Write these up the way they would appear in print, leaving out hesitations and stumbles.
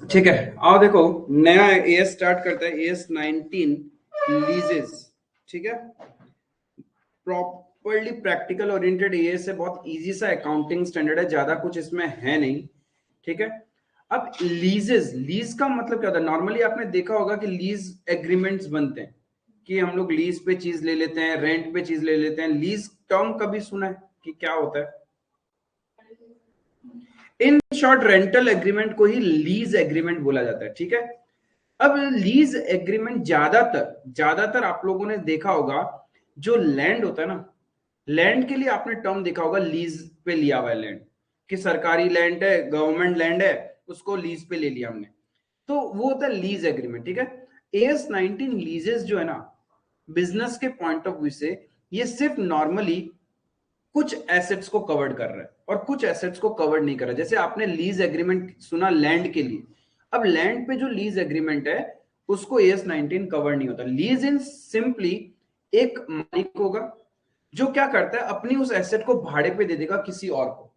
ठीक है, आओ देखो नया एएस स्टार्ट करता है। एएस 19 लीजेस। ठीक है, प्रॉपर्ली प्रैक्टिकल ओरिएंटेड एएस है, बहुत इजी सा अकाउंटिंग स्टैंडर्ड है, ज्यादा कुछ इसमें है नहीं। ठीक है, अब लीजेस, लीज का मतलब क्या होता है? नॉर्मली आपने देखा होगा कि लीज एग्रीमेंट्स बनते हैं कि हम लोग लीज पे चीज ले लेते हैं, रेंट पे चीज ले लेते हैं। लीज टर्म कभी सुना है कि क्या होता है? इन शॉर्ट रेंटल एग्रीमेंट को ही लीज एग्रीमेंट बोला जाता है। ठीक है, अब लीज एग्रीमेंट ज्यादातर ज्यादातर आप लोगों ने देखा होगा, जो लैंड होता है ना, लैंड के लिए आपने टर्म देखा होगा, लीज पे लिया हुआ है लैंड, कि सरकारी लैंड है, गवर्नमेंट लैंड है, उसको लीज पे ले लिया हमने, तो वो होता है लीज एग्रीमेंट। ठीक है, एएस 19 लीजेस जो है ना, बिजनेस के पॉइंट ऑफ व्यू से ये सिर्फ नॉर्मली कुछ एसेट्स को कवर्ड कर रहा है और कुछ एसेट्स को कवर्ड नहीं कर रहा है। जैसे आपने लीज एग्रीमेंट सुना लैंड के लिए, अब लैंड पे जो लीज एग्रीमेंट है उसको एएस 19 कवर नहीं होता। लीज इन सिंपली एक मालिक होगा जो क्या करता है, अपनी उस एसेट को भाड़े पे दे देगा किसी और को,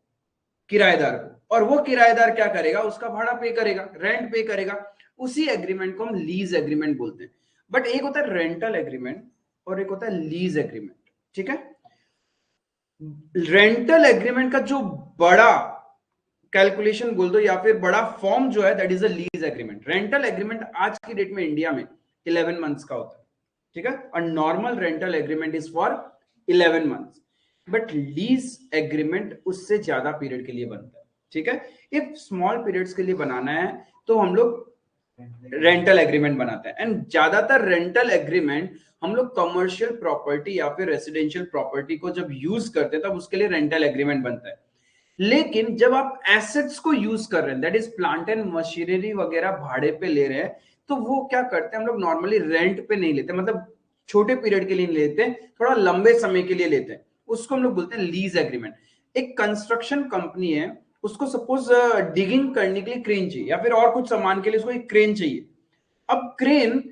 किराएदार को, और वो किराएदार क्या करेगा, उसका भाड़ा पे करेगा, रेंट पे करेगा। उसी एग्रीमेंट को हम लीज एग्रीमेंट बोलते हैं। बट एक होता है रेंटल एग्रीमेंट और एक होता है लीज एग्रीमेंट। ठीक है, रेंटल एग्रीमेंट का जो बड़ा कैलकुलेशन बोल दो या फिर बड़ा फॉर्म जो है, that is a lease agreement. Rental agreement आज की डेट में इंडिया में 11 मंथ्स का होता है। ठीक है, और normal rental agreement is for 11 months, but lease agreement उससे ज्यादा पीरियड के लिए बनता है। ठीक है, इफ स्मॉल पीरियड्स के लिए बनाना है तो हम लोग रेंटल एग्रीमेंट बनाते हैं। एंड ज्यादातर रेंटल एग्रीमेंट हम लोग कमर्शियल प्रॉपर्टी या फिर रेसिडेंशियल प्रॉपर्टी को जब यूज करते हैं तब उसके लिए रेंटल एग्रीमेंट बनता है। लेकिन जब आप एसेट्स को यूज कर रहे हैं, that is plant and machinery वगैरह भाड़े पे ले रहे हैं, तो वो क्या करते हैं, हम लोग नॉर्मली रेंट पे नहीं लेते, मतलब छोटे पीरियड के लिए नहीं लेते, थोड़ा लंबे समय के लिए लेते हैं, उसको हम लोग बोलते हैं लीज एग्रीमेंट। एक कंस्ट्रक्शन कंपनी है, उसको सपोज डिगिंग करने के लिए क्रेन चाहिए या फिर और कुछ सामान के लिए उसको एक क्रेन चाहिए। अब क्रेन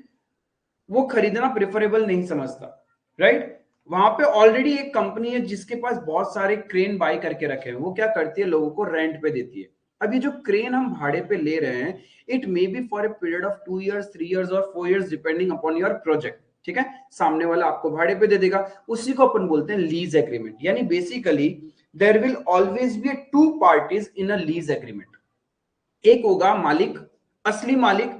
वो खरीदना प्रेफरेबल नहीं समझता, राइट? वहां पे ऑलरेडी एक कंपनी है जिसके पास बहुत सारे क्रेन बाय करके रखे हैं, वो क्या करती है, लोगों को रेंट पे देती है। अब ये जो क्रेन हम भाड़े पे ले रहे हैं, it may be for a period of 2 years, 3 years और 4 years depending upon your project. ठीक है, सामने वाला आपको भाड़े पे दे देगा, उसी को अपन बोलते हैं लीज एग्रीमेंट। यानी basically there will always be two parties in a lease agreement. एक होगा मालिक, असली मालिक,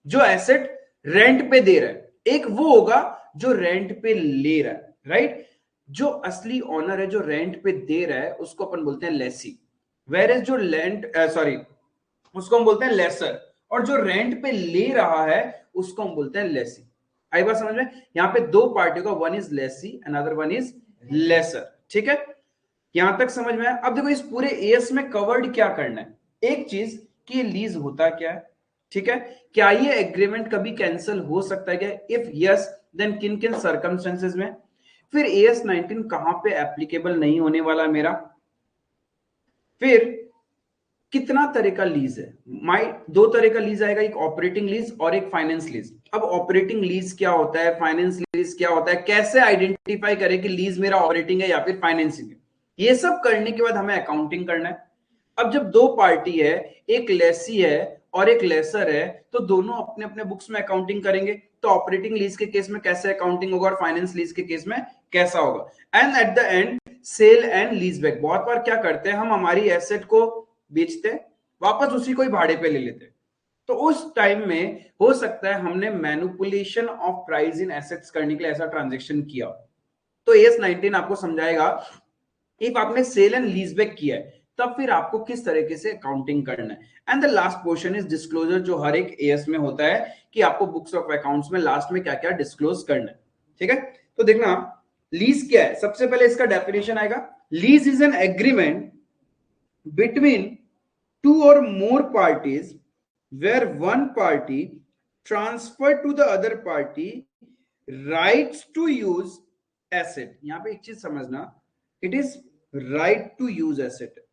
जो एसेट रेंट पे दे रहा है, एक वो होगा जो रेंट पे ले रहा है, राइट? जो असली ओनर है, जो रेंट पे दे रहा है, उसको अपन बोलते हैं लेसी। वेर इज जो लेंट सॉरी उसको हम बोलते हैं लेसर, और जो रेंट पे ले रहा है उसको हम बोलते हैं लेसी। आई बात समझ में? यहां पे दो पार्टी का, one is lessee, another one is lessor. ठीक है, यहां तक समझ में आया? अब देखो इस पूरे एएस में कवर्ड क्या करना है, एक चीज कि ये लीज होता क्या है। ठीक है, क्या ये एग्रीमेंट कभी कैंसिल हो सकता है क्या? इफ यस, देन किन किन सर्कमस्टेंसेस में? फिर एएस 19 कहां पे एप्लीकेबल नहीं होने वाला मेरा? फिर कितना तरह का लीज है? माई दो तरह का लीज आएगा, एक ऑपरेटिंग लीज और एक फाइनेंस लीज। अब ऑपरेटिंग लीज क्या होता है, फाइनेंस लीज क्या होता है, कैसे आइडेंटिफाई करें कि लीज मेरा ऑपरेटिंग है या फिर फाइनेंसिंग है? ये सब करने के बाद हमें अकाउंटिंग करना है। अब जब दो पार्टी है, एक लेसी है और एक लेसर है, तो दोनों अपने अपने बुक्स में अकाउंटिंग करेंगे। तो ऑपरेटिंग लीज के केस में कैसे अकाउंटिंग होगा और फाइनेंस लीज के केस में कैसा होगा? And at the end sale and lease back. बहुत बार क्या करते हैं, हम हमारी एसेट को बेचते, वापस उसी को ही भाड़े पे ले लेते। तो उस टाइम में हो सकता है हमने manipulation of price in assets करने के लिए ऐसा ट्रांजेक्शन किया। तो एएस 19 आपको समझाएगा, इफ आपने सेल एंड लीज बैक किया है तब फिर आपको किस तरीके से अकाउंटिंग करना है। And the last portion is disclosure, जो हर एक एएस में होता है कि आपको बुक्स ऑफ अकाउंट्स में लास्ट में क्या क्या डिस्क्लोज करना है। ठीक है, तो देखना लीज क्या है। सबसे पहले इसका डेफिनेशन आएगा, lease is an agreement between two or more parties where one party transfer to the other party rights to use asset। यहां पे एक चीज समझना, it is right to use asset,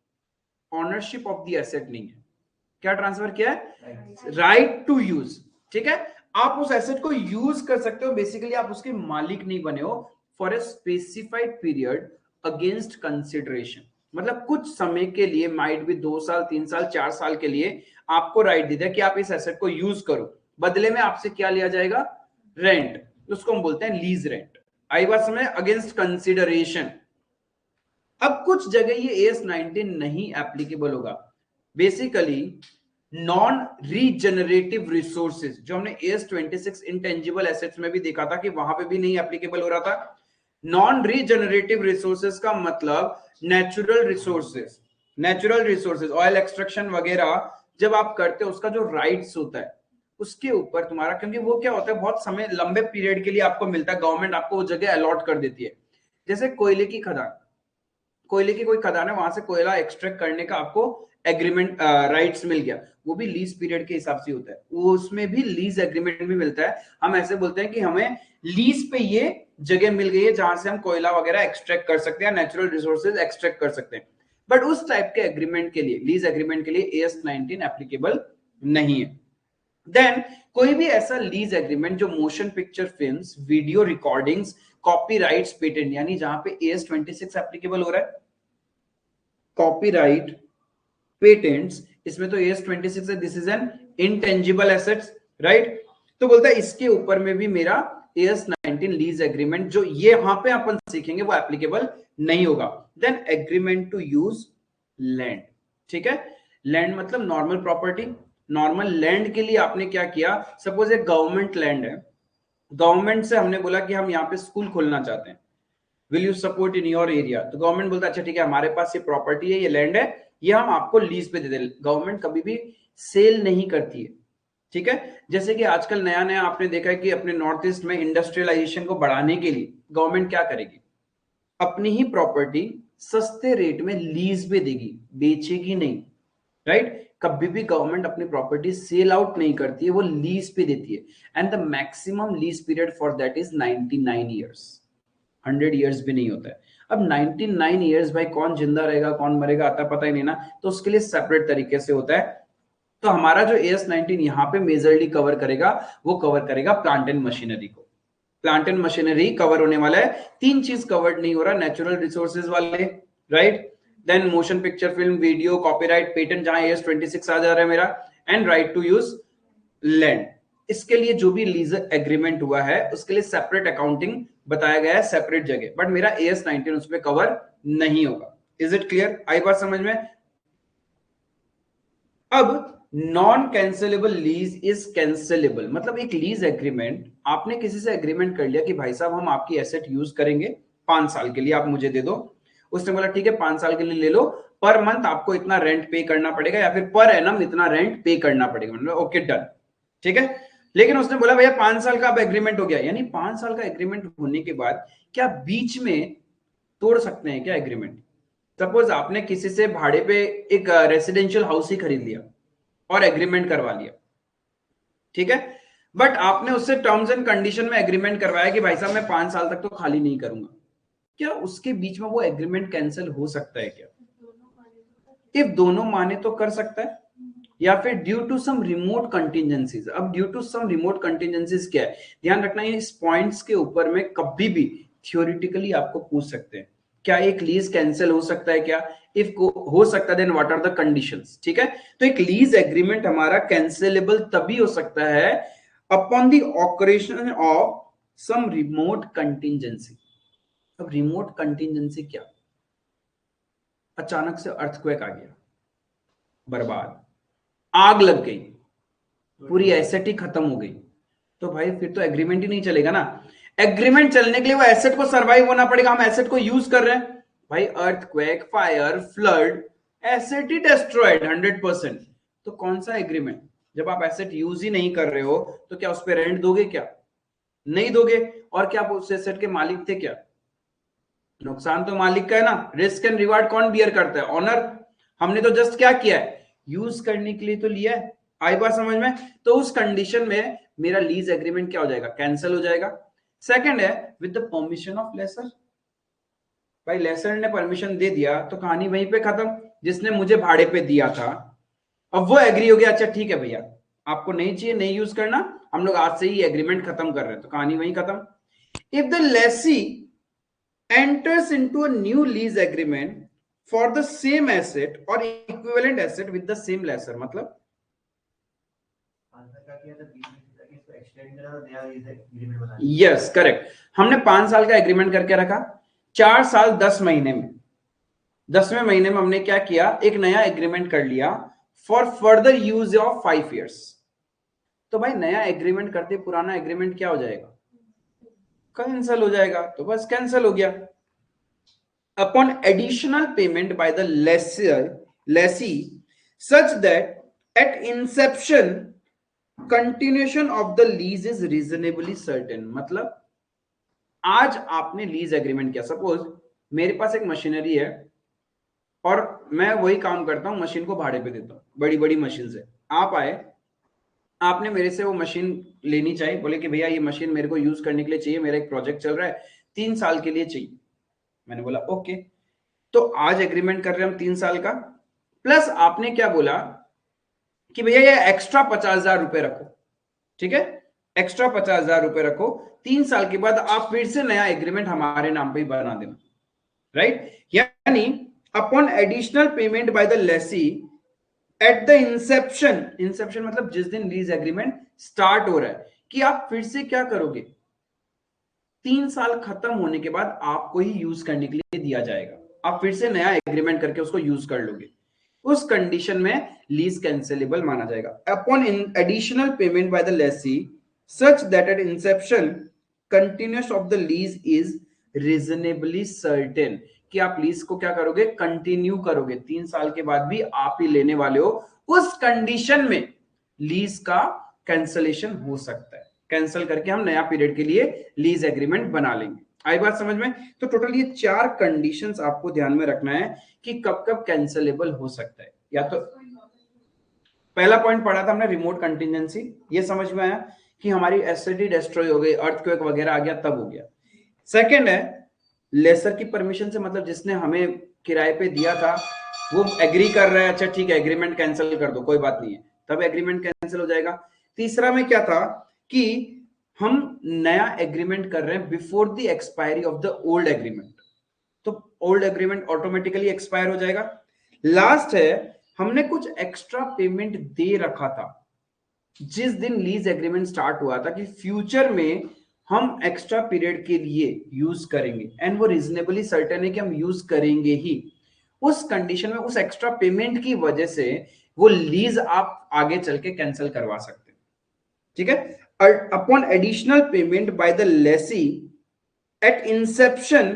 ownership of the asset नहीं है। क्या transfer किया है? Right to use. ठीक है, आप उस एसेट को यूज कर सकते हो, बेसिकली आप उसके मालिक नहीं बने हो, for a specified period against consideration. मतलब कुछ समय के लिए, माइट भी 2 साल 3 साल 4 साल के लिए आपको राइट दे दिया कि आप इस एसेट को यूज करो, बदले में आपसे क्या लिया जाएगा, रेंट, उसको हम बोलते हैं लीज रेंट। आई बात समझ, अगेंस्ट कंसिडरेशन। अब कुछ जगह ये एएस 19 नहीं एप्लीकेबल होगा। बेसिकली नॉन रीजनरेटिव रिसोर्सेज, जो हमने एएस 26 इंटेंजिबल एसेट्स में भी देखा था कि वहां पे भी नहीं एप्लीकेबल हो रहा था। नॉन रीजनरेटिव रिसोर्सेज का मतलब natural resources, natural resources oil extraction वगैरह जब आप करते हो उसका जो राइट्स होता है उसके ऊपर तुम्हारा, क्योंकि वो क्या होता है बहुत समय लंबे पीरियड के लिए आपको मिलता है, गवर्नमेंट आपको वो जगह अलॉट कर देती है। जैसे कोयले की खदान, कोयले की कोई खदान है, वहां से कोयला एक्सट्रैक्ट करने का आपको एग्रीमेंट राइट्स मिल गया, वो भी लीज पीरियड के हिसाब से होता है, वो उसमें भी लीज एग्रीमेंट भी मिलता है। हम ऐसे बोलते हैं कि हमें लीज पे ये जगह मिल गई है जहां से हम कोयला वगैरह एक्सट्रैक्ट कर सकते हैं, नेचुरल रिसोर्सेज एक्सट्रैक्ट कर सकते हैं। बट उस टाइप के एग्रीमेंट के लिए, लीज एग्रीमेंट के लिए एएस 19 एप्लीकेबल नहीं है। देन कोई भी ऐसा लीज एग्रीमेंट जो motion picture films, video recordings, copyrights, patent, यानी जहां पे एएस 26 एप्लीकेबल हो रहा है, कॉपीराइट, पेटेंट्स, इसमें तो एएस 26 है, this is an intangible assets, right. तो बोलता है इसके ऊपर में भी मेरा एएस 19 लीज एग्रीमेंट, जो ये यहां पे अपन सीखेंगे, वो एप्लीकेबल नहीं होगा। Then agreement to use land, ठीक है, लैंड मतलब नॉर्मल प्रॉपर्टी। नॉर्मल लैंड के लिए आपने क्या किया, सपोज एक गवर्नमेंट लैंड है, गवर्नमेंट से हमने बोला कि हम यहाँ पे स्कूल खोलना चाहते हैं, will you support in your area, तो गवर्नमेंट बोलता है अच्छा ठीक है, हमारे पास ये प्रॉपर्टी है, ये लैंड है, ये हम आपको लीज पे दे दें। गवर्नमेंट कभी भी सेल नहीं करती है, ठीक है। जैसे कि आजकल नया नया आपने देखा है कि अपने नॉर्थ ईस्ट में इंडस्ट्रियलाइजेशन को बढ़ाने के लिए गवर्नमेंट क्या करेगी, अपनी ही प्रॉपर्टी सस्ते रेट में लीज पे देगी, बेचेगी नहीं, राइट। कभी भी गवर्नमेंट अपनी प्रॉपर्टी सेल आउट नहीं करती है, वो लीज पे देती है। And the maximum lease period for that is 99 years, 100 years भी नहीं होता है। अब 99 ईयर्स भाई कौन जिंदा रहेगा कौन मरेगा आता पता ही नहीं ना, तो उसके लिए सेपरेट तरीके से होता है। तो हमारा जो एएस 19 यहाँ पे मेजरली कवर करेगा, वो कवर करेगा प्लांट एंड मशीनरी को। प्लांट एंड मशीनरी कवर होने वाला है, तीन चीज कवर्ड नहीं हो रहा, नेचुरल रिसोर्सेज वाले, right, then motion picture film, video, copyright, patent, जहां एएस 26 आ जा रहा है मेरा, and right to use land. इसके लिए जो भी लीज एग्रीमेंट हुआ है उसके लिए सेपरेट अकाउंटिंग बताया गया है, सेपरेट जगह, बट मेरा एएस 19 उसमें कवर नहीं होगा। इज इट क्लियर, आई बात समझ में। अब non cancellable lease is cancellable, मतलब एक लीज एग्रीमेंट, आपने किसी से एग्रीमेंट कर लिया कि भाई साहब हम आपकी एसेट यूज करेंगे 5 साल के लिए, आप मुझे दे दो। उसने बोला ठीक है 5 साल के लिए ले लो, पर मंथ आपको इतना रेंट पे करना पड़ेगा, या फिर पर एनम इतना रेंट पे करना पड़ेगा, मतलब ओके डन, ठीक है। लेकिन उसने बोला भैया 5 साल का अब एग्रीमेंट हो गया, यानी 5 साल का एग्रीमेंट होने के बाद क्या बीच में तोड़ सकते हैं क्या एग्रीमेंट। सपोज आपने किसी से भाड़े पे एक रेसिडेंशियल हाउस ही खरीद लिया और एग्रीमेंट करवा लिया, ठीक है, बट आपने उससे टर्म्स एंड कंडीशन में एग्रीमेंट करवाया कि भाई साहब मैं 5 साल तक तो खाली नहीं करूंगा, क्या उसके बीच में वो एग्रीमेंट कैंसिल हो सकता है क्या। इफ दोनों माने तो कर सकता है, या फिर due to some remote contingencies. अब due to some remote contingencies क्या है, ध्यान रखना इस पॉइंट्स के ऊपर में कभी भी थियोरिटिकली आपको पूछ सकते हैं, क्या एक लीज कैंसिल हो सकता है क्या, इफ हो सकता है then what are the conditions, ठीक है। तो एक लीज एग्रीमेंट हमारा कैंसिलेबल तभी हो सकता है upon the operation of some remote contingency. अब रिमोट कंटिजेंसी क्या, अचानक से अर्थक्वेक आ गया, बर्बाद, आग लग गई, पूरी एसेट ही खत्म हो गई, तो भाई फिर तो एग्रीमेंट ही नहीं चलेगा ना। एग्रीमेंट चलने के लिए वो एसेट को सरवाइव होना पड़ेगा, हम एसेट को यूज कर रहे हैं भाई, अर्थक्वेक, फायर, फ्लड, एसेट ही डिस्ट्रॉयड 100%, तो कौन सा एग्रीमेंट। जब आप एसेट यूज ही नहीं कर रहे हो तो क्या उस पर रेंट दोगे, क्या नहीं दोगे, और क्या आप उस एसेट के मालिक थे क्या, नुकसान तो मालिक का है ना, रिस्क एंड रिवार्ड कौन बियर करता है, ऑनर। हमने तो जस्ट क्या किया है, यूज करने के लिए तो लिया है, आई बात समझ में। तो उस कंडीशन में मेरा लीज एग्रीमेंट क्या हो जाएगा, कैंसिल हो जाएगा। सेकंड है with the permission of lessor, भाई लेसर ने परमिशन दे दिया तो कहानी वहीं पे खत्म, जिसने मुझे भाड़े पे दिया था अब वो एग्री हो गया, अच्छा ठीक है भैया आपको नहीं चाहिए, नहीं यूज करना, हम लोग आज से ही एग्रीमेंट खत्म कर रहे हैं, तो कहानी वहीं खत्म। If the lessee enters into a new lease agreement for the same asset और equivalent asset with the same lessor. मतलब यस करेक्ट, हमने 5 साल का एग्रीमेंट करके रखा, 4 साल 10 महीने में, 10वें महीने में हमने क्या किया, एक नया एग्रीमेंट कर लिया for further use of 5 years। तो भाई नया एग्रीमेंट करते पुराना एग्रीमेंट क्या हो जाएगा, कैंसिल हो जाएगा। तो बस कैंसिल हो गया। Upon additional payment by the Lesi such that at inception continuation of the lease is reasonably certain. मतलब आज आपने लीज एग्रीमेंट किया, सपोज मेरे पास एक मशीनरी है और मैं वही काम करता हूं, मशीन को भाड़े पे देता हूं, बड़ी बड़ी मशीन से। आप आए, आपने मेरे से वो मशीन लेनी चाहिए, बोले कि भैया ये मशीन मेरे को यूज करने के लिए चाहिए, मेरा एक प्रोजेक्ट चल रहा है, 3 साल के लिए चाहिए। मैंने बोला ओके, तो आज एग्रीमेंट कर रहे हैं हम 3 साल का, प्लस आपने क्या बोला कि भैया ये एक्स्ट्रा 50,000 रुपए रखो, ठीक है, एक्स्ट्रा 50,000 रुपए रखो, 3 साल के बाद आप फिर से नया एग्रीमेंट हमारे नाम पे ही बना देना, राइट। यानी upon additional payment by the lessee at the Inception, Inception मतलब जिस दिन लीज एग्रीमेंट स्टार्ट हो रहा है, कि आप फिर से क्या करोगे, 3 साल खत्म होने के बाद आपको ही यूज करने के लिए दिया जाएगा, आप फिर से नया एग्रीमेंट करके उसको यूज कर लोगे, उस कंडीशन में लीज कैंसिलेबल माना जाएगा। Upon additional payment by the Lesi such that at Inception continuous of the lease is reasonably certain, कि आप लीज को क्या करोगे, कंटिन्यू करोगे, 3 साल के बाद भी आप ही लेने वाले हो, उस कंडीशन में लीज का कैंसलेशन हो सकता है, कैंसिल करके हम नया पीरियड के लिए लीज एग्रीमेंट बना लेंगे। आई बात समझ में। तो टोटल ये 4 कंडीशंस आपको ध्यान में रखना है कि कब कब कैंसिलेबल हो सकता है। या तो पहला पॉइंट पढ़ा था हमने रिमोट कंटिजेंसी, ये समझ में आया कि हमारी एसएडी डिस्ट्रॉय हो गई, अर्थक्वेक वगैरह आ गया तब हो गया। सेकंड है लेसर की परमिशन से, मतलब जिसने हमें किराए पे दिया था वो एग्री कर रहा है, अच्छा ठीक है एग्रीमेंट कैंसिल कर दो, कोई बात नहीं है, तब एग्रीमेंट कैंसिल हो जाएगा। तीसरा में क्या था कि हम नया एग्रीमेंट कर रहे हैं before the expiry of the old agreement, तो ओल्ड एग्रीमेंट ऑटोमेटिकली एक्सपायर हो जाएगा। लास्ट है हमने कुछ एक्स्ट्रा पेमेंट दे रखा था जिस दिन लीज एग्रीमेंट स्टार्ट हुआ था, कि फ्यूचर में हम एक्स्ट्रा पीरियड के लिए यूज करेंगे एंड वो रीजनेबली सर्टेन है कि हम यूज करेंगे ही, उस कंडीशन में उस एक्स्ट्रा पेमेंट की वजह से वो लीज आप आगे चल के कैंसिल करवा सकते हैं, ठीक है। Upon additional payment by the lessee at inception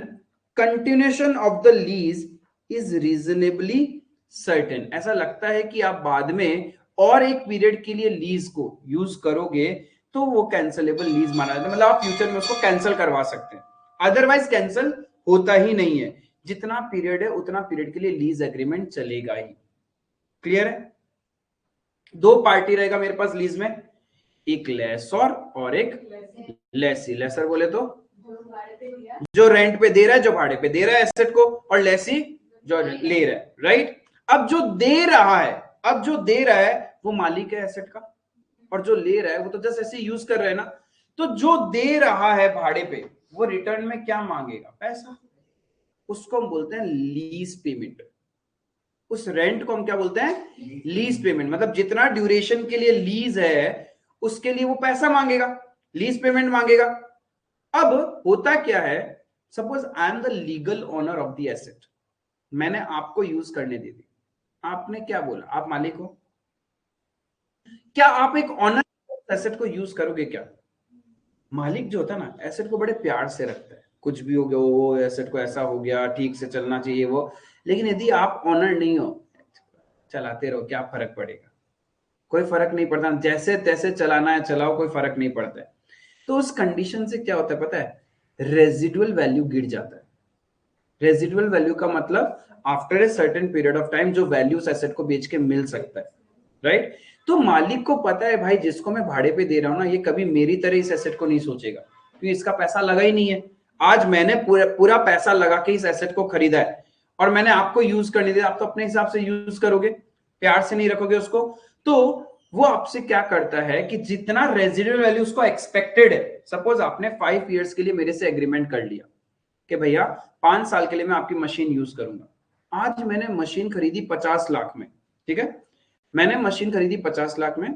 continuation of the lease is reasonably certain, ऐसा लगता है कि आप बाद में और एक पीरियड के लिए लीज को यूज करोगे तो वो कैंसिलेबल लीज माना जाता है, मतलब आप फ्यूचर में उसको कैंसिल करवा सकते हैं, अदरवाइज कैंसिल होता ही नहीं है, जितना पीरियड है उतना पीरियड के लिए लीज एग्रीमेंट चलेगा ही। क्लियर है। 2 पार्टी रहेगा मेरे पास लीज में, एक लेसर और एक लेसी। लेसर बोले तो जो रेंट पे दे रहा है, जो भाड़े पे दे रहा है एसेट को, और लेसी जो ले रहा है, राइट। अब जो दे रहा है, अब जो दे रहा है वो मालिक है एसेट का, और जो ले रहा है वो तो जस्ट ऐसे यूज कर रहा है ना। तो जो दे रहा है भाड़े पे वो रिटर्न में क्या मांगेगा, पैसा, उसको हम बोलते हैं लीज पेमेंट। उस रेंट को हम क्या बोलते हैं, लीज पेमेंट, मतलब जितना ड्यूरेशन के लिए लीज है उसके लिए वो पैसा मांगेगा, लीज पेमेंट मांगेगा। अब होता क्या है, suppose I am the legal owner of the asset, मैंने आपको यूज करने दे दी, आपने क्या बोला, आप मालिक हो, क्या आप एक ऑनर एसेट को यूज करोगे क्या। मालिक जो होता है ना एसेट को बड़े प्यार से रखता है, कुछ भी हो गया वो एसेट को ऐसा हो गया, ठीक से चलना चाहिए वो, लेकिन यदि आप ऑनर नहीं हो, चलाते रहो, क्या फर्क पड़ेगा, कोई फर्क नहीं पड़ता, जैसे तैसे चलाना है चलाओ, कोई फर्क नहीं पड़ता है। तो उस कंडीशन से क्या होता है पता है, रेजिडुअल वैल्यू गिर जाता है। रेजिडुअल वैल्यू का मतलब after a certain period of time जो वैल्यू उस एसेट को बेच के मिल सकता है, राइट। तो मालिक को पता है भाई जिसको मैं भाड़े पे दे रहा हूं ना, ये कभी मेरी तरह इस एसेट को नहीं सोचेगा, क्योंकि इसका पैसा लगा ही नहीं है, आज मैंने पूरा पैसा लगा के इस एसेट को खरीदा है और मैंने आपको यूज करने दिया, आप तो अपने हिसाब से यूज करोगे, प्यार से नहीं रखोगे उसको। तो वो आपसे क्या करता है कि जितना रेजिडुअल वैल्यू उसको एक्सपेक्टेड है, सपोज आपने 5 इयर्स के लिए मेरे से एग्रीमेंट कर लिया कि भैया 5 साल के लिए मैं आपकी मशीन यूज करूंगा, आज मैंने मशीन खरीदी 50 लाख में, ठीक है, मैंने मशीन खरीदी 50 लाख में,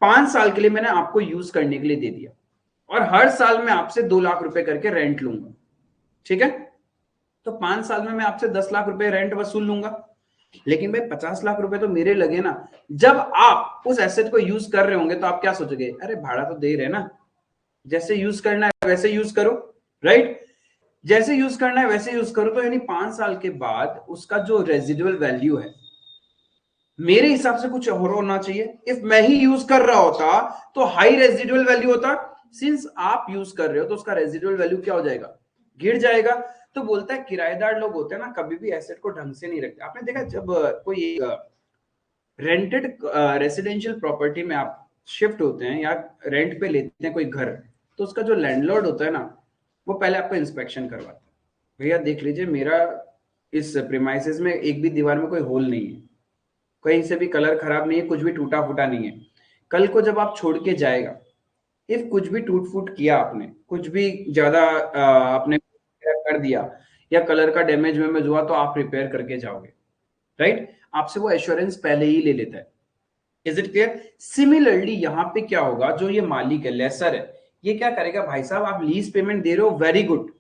5 साल के लिए मैंने आपको यूज करने के लिए दे दिया, और हर साल मैं आपसे 2 लाख रुपए करके रेंट लूंगा, ठीक है। तो 5 साल में मैं आपसे 10 लाख रुपए रेंट वसूल लूंगा, लेकिन भाई 50 लाख रुपए तो मेरे लगे ना। जब आप उस एसेट को यूज कर रहे होंगे तो आप क्या सोचोगे, अरे भाड़ा तो दे रहे ना, जैसे यूज करना है वैसे यूज करो, राइट, जैसे यूज करना है वैसे यूज करो। तो यानी 5 साल के बाद उसका जो रेजिडुअल वैल्यू है मेरे हिसाब से कुछ और होना चाहिए। इफ मैं ही यूज कर रहा होता तो हाई रेजिडुअल वैल्यू होता, सिंस आप यूज कर रहे हो तो उसका रेजिडुअल वैल्यू क्या हो जाएगा, गिर जाएगा। तो बोलता है किराएदार लोग होते हैं ना, कभी भी एसेट को ढंग से नहीं रखते। आपने देखा जब कोई रेंटेड रेसिडेंशियल प्रॉपर्टी में आप शिफ्ट होते हैं या रेंट पे लेते हैं कोई घर, तो उसका जो लैंडलॉर्ड होता है ना, वो पहले आपको इंस्पेक्शन करवाता है, भैया देख लीजिए मेरा इस प्रीमाइसेस में एक भी दीवार में कोई होल नहीं है, कहीं से भी कलर खराब नहीं है, कुछ भी टूटा फूटा नहीं है। कल को जब आप छोड़ के जाएगा, इफ कुछ भी टूट फूट किया आपने, कुछ भी ज्यादा आपने कर दिया या कलर का डैमेज वेमेज हुआ, तो आप रिपेयर करके जाओगे, राइट, आपसे वो एश्योरेंस पहले ही ले लेता है। Is it clear? सिमिलरली यहां पे क्या होगा, जो ये मालिक है, लेसर है, ये क्या करेगा, भाई साहब आप लीज पेमेंट दे रहे हो, very good,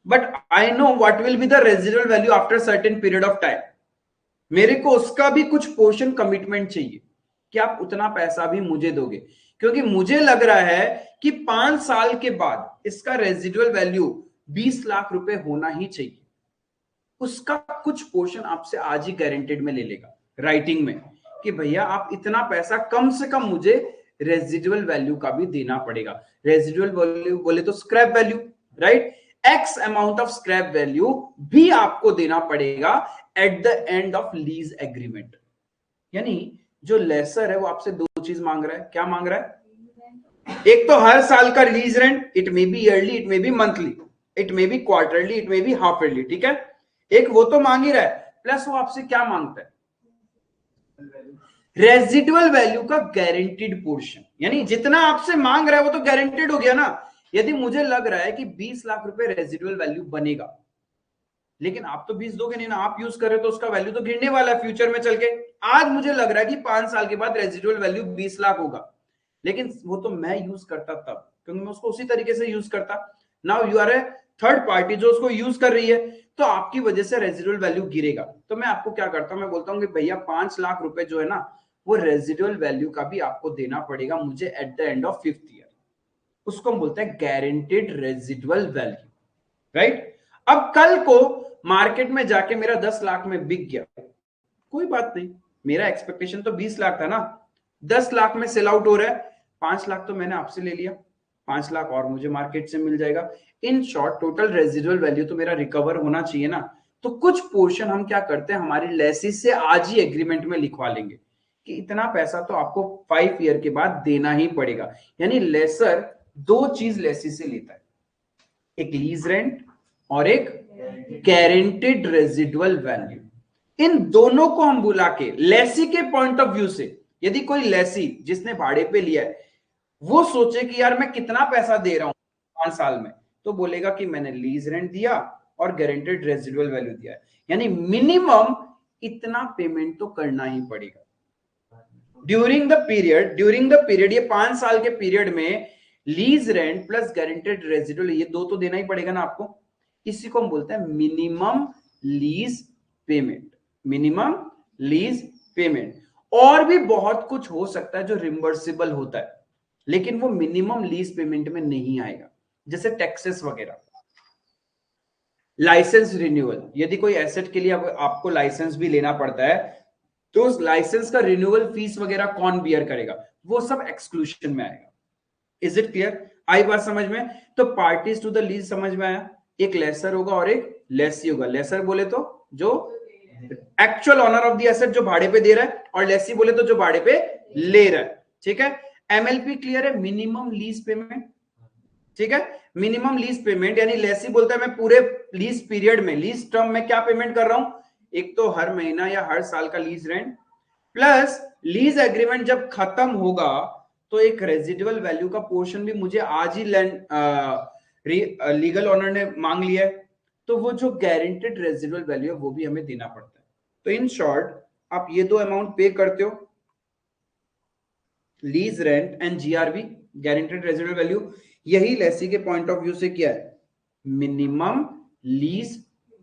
but I know what will be the residual value after certain period of time. मेरे को उसका भी कुछ पोर्शन कमिटमेंट चाहिए कि आप उतना पैसा भी मुझे दोगे, क्योंकि मुझे लग रहा है कि 5 साल के बाद इसका रेजिडुअल वैल्यू 20 लाख रुपए होना ही चाहिए। उसका कुछ पोर्शन आपसे आज ही गारंटेड में ले लेगा राइटिंग में कि भैया आप इतना पैसा कम से कम मुझे रेजिडुअल वैल्यू का भी देना पड़ेगा। रेजिडुअल वैल्यू बोले तो scrap value, right, x amount of scrap value भी आपको देना पड़ेगा eight the end of lease agreement. यानी जो लेसर है वो आपसे दो चीज मांग रहा है। क्या मांग रहा है? एक तो हर साल का lease rent, it may be yearly, it may be monthly, it may be quarterly, it may be half yearly, ठीक है, एक वो तो मांग ही रहा है, प्लस वो आपसे क्या मांगता है, रेजिडुअल वैल्यू का गारंटीड पोर्शन। यानी जितना आपसे मांग रहा है वो तो गारंटीड हो गया ना। यदि मुझे लग रहा है कि 20 लाख रुपए रेजिडुअल वैल्यू बनेगा, लेकिन आप तो 20 दोगे नहीं ना, आप यूज कर रहे हो तो उसका वैल्यू तो गिरने वाला है फ्यूचर में चल के। आज मुझे लग रहा है कि 5 साल के बाद रेजिडुअल वैल्यू 20 लाख होगा, लेकिन वो तो मैं यूज करता तब, क्योंकि मैं उसको उसी तरीके से यूज करता। Now you are a third party जो उसको यूज कर रही है, तो आपकी वजह से रेजिडुअल वैल्यू गिरेगा। तो मैं आपको क्या करता हूं, मैं बोलता हूं कि भैया 5 लाख रुपए जो है ना, वो रेजिडुअल वैल्यू का भी आपको देना पड़ेगा मुझे eight the end of 5th year. उसको हम बोलते हैं गारंटेड रेजिडुअल वैल्यू, राइट। अब कल को मार्केट में जाके मेरा 10 लाख में बिक गया, कोई बात नहीं, मेरा एक्सपेक्टेशन तो 20 लाख था ना, 10 लाख में सेल आउट हो रहा है, 5 लाख तो मैंने आपसे ले लिया, 5 लाख और मुझे मार्केट से मिल जाएगा। In short total residual value तो मेरा रिकवर होना चाहिए ना। तो कुछ पोर्शन हम क्या करते हैं, हमारी लेसिस से आज ही एग्रीमेंट में लिखवा लेंगे कि इतना पैसा तो आपको 5 ईयर के बाद देना ही पड़ेगा। यानी लेसर दो चीज लेसिस से लेता है, एक लीज रेंट और एक गारंटेड रेजिडुअल वैल्यू। इन दोनों को हम बुला के लेसी के पॉइंट ऑफ व्यू से, यदि कोई लेसी जिसने भाड़े पे लिया है वो सोचे कि यार मैं कितना पैसा दे रहा हूं 5 साल में, तो बोलेगा कि मैंने लीज रेंट दिया और गारंटेड रेजिडुअल वैल्यू दिया है, यानी मिनिमम इतना पेमेंट तो करना ही पड़ेगा ड्यूरिंग द पीरियड। ये 5 साल के पीरियड में lease rent plus guaranteed residual, ये दो तो देना ही पड़ेगा ना आपको। इसी को हम बोलते हैं minimum lease payment, minimum lease payment. और भी बहुत कुछ हो सकता है जो रिम्बर्सिबल होता है, लेकिन वो मिनिमम लीज पेमेंट में नहीं आएगा, जैसे टैक्सेस वगैरह, लाइसेंस रिन्यूअल। यदि कोई एसेट के लिए आपको लाइसेंस भी लेना पड़ता है, तो उस लाइसेंस का रिन्यूअल फीस वगैरह कौन बियर करेगा, वो सब एक्सक्लूशन में आएगा। Is it clear? आई बात समझ में? तो पार्टीज टू द लीज समझ में आया, एक लेसर होगा और एक लेसी होगा। लेसर बोले तो जो actual owner of the asset जो भाड़े पे दे रहा है, और लेसी बोले तो जो भाड़े पे ले रहा है, ठीक है। एमएलपी क्लियर है, मिनिमम लीज पेमेंट, ठीक है। मिनिमम लीज पेमेंट यानी लेसी बोलता है मैं पूरे लीज पीरियड में, लीज टर्म में क्या पेमेंट कर रहा हूं, एक तो हर महीना या हर साल का lease rent, plus lease agreement जब खत्म होगा तो एक रेजिडुअल वैल्यू का पोर्शन भी मुझे आज ही लैंड लीगल ऑनर ने मांग लिया है, तो वो जो गारंटेड रेजिडुअल वैल्यू है वो भी हमें देना पड़ता है। तो इन शॉर्ट आप ये दो अमाउंट पे करते हो, lease rent and GRV, guaranteed residual value. यही लेसी के पॉइंट ऑफ व्यू से क्या है, मिनिमम लीज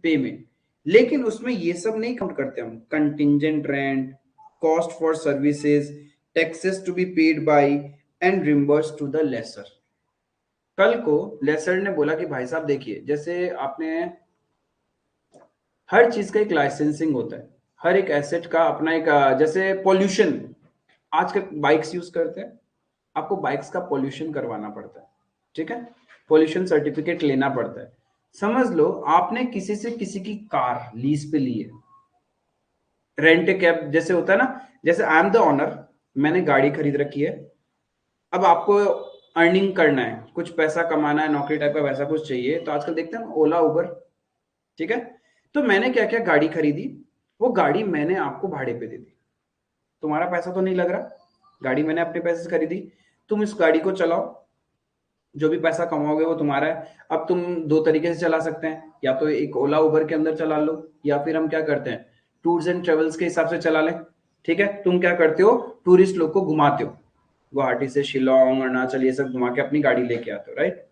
पेमेंट। लेकिन उसमें ये सब नहीं काउंट करते हम, contingent rent, cost for services, taxes to be paid by and reimburse to the lessor. कल को लेसर ने बोला कि भाई साहब देखिए, जैसे आपने हर चीज का एक लाइसेंसिंग होता है, हर एक एसेट का अपना एक जैसे पॉल्यूशन, आज के बाइक्स यूज करते हैं, आपको बाइक्स का पॉल्यूशन करवाना पड़ता है, ठीक है, पॉल्यूशन सर्टिफिकेट लेना पड़ता है। समझ लो आपने किसी से किसी की कार लीज पे ली है, रेंट कैब जैसे होता है ना, जैसे आई एम द ऑनर, मैंने गाड़ी खरीद रखी है, अब आपको अर्निंग करना है, कुछ पैसा कमाना है, नौकरी टाइप का वैसा कुछ चाहिए, तो आजकल देखते हैं ओला उबर, ठीक है। तो मैंने क्या क्या गाड़ी खरीदी, वो गाड़ी मैंने आपको भाड़े पे दे दी, तुम्हारा पैसा तो नहीं लग रहा, गाड़ी मैंने अपने पैसे से खरीदी, तुम इस गाड़ी को चलाओ, जो भी पैसा कमाओगे वो तुम्हारा है। अब तुम दो तरीके से चला सकते हैं, या तो एक ओला उबर के अंदर चला लो, या फिर हम क्या करते हैं, टूर्स एंड ट्रेवल्स के हिसाब से चला लें, ठीक है। तुम क्या करते हो, टूरिस्ट लोग को घुमाते हो, गुवाहाटी से शिलोंग, अरुणाचल, ये सब घुमा के अपनी गाड़ी लेके आते हो, राइट।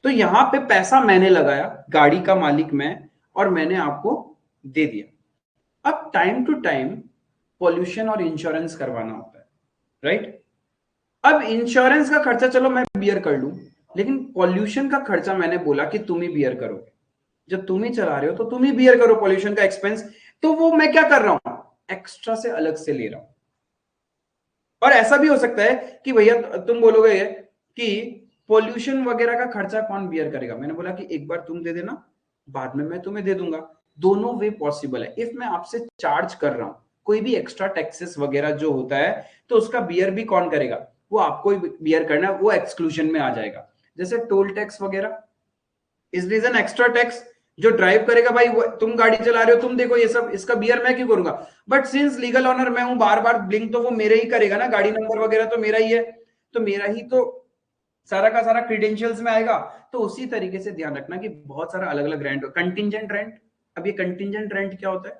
तो यहां पे पैसा मैंने लगाया, गाड़ी का मालिक मैं, और मैंने आपको दे दिया। अब टाइम टू टाइम पॉल्यूशन और इंश्योरेंस करवाना होता है, राइट। अब इंश्योरेंस का खर्चा चलो मैं बियर कर लूं, लेकिन पॉल्यूशन का खर्चा मैंने बोला कि तुम ही बियर करोगे, जब तुम ही चला रहे हो तो तुम ही बियर करो पॉल्यूशन का एक्सपेंस। तो वो मैं क्या कर रहा हूं, एक्स्ट्रा से अलग से ले रहा हूं। और ऐसा भी हो सकता है कि भैया तुम बोलोगे कि पोल्यूशन वगैरह का खर्चा कौन बियर करेगा, मैंने बोला कि एक बार तुम दे देना, बाद में मैं तुम्हें दे दूंगा। दोनों वे पॉसिबल है। इफ मैं आपसे चार्ज कर रहा हूं कोई भी एक्स्ट्रा टैक्सेस वगैरह जो होता है, तो उसका बियर भी कौन करेगा, वो आपको ही बियर करना है, वो एक्सक्लूजन में आ जाएगा। जैसे टोल टैक्स वगैरह इज रीजन एक्स्ट्रा टैक्स, जो ड्राइव करेगा भाई, तुम गाड़ी चला रहे हो, तुम देखो ये सब, इसका बियर मैं क्यों करूंगा, बट सिंस लीगल ऑनर मैं हूं, बार बार ब्लिंक तो वो मेरे ही करेगा ना, गाड़ी नंबर वगैरह तो मेरा ही है, तो मेरा ही तो सारा का सारा क्रीडेंशियल्स में आएगा। तो उसी तरीके से ध्यान रखना कि बहुत सारा अलग अलग रेंट, कंटिजेंट रेंट। अब ये कंटिजेंट रेंट क्या होता है,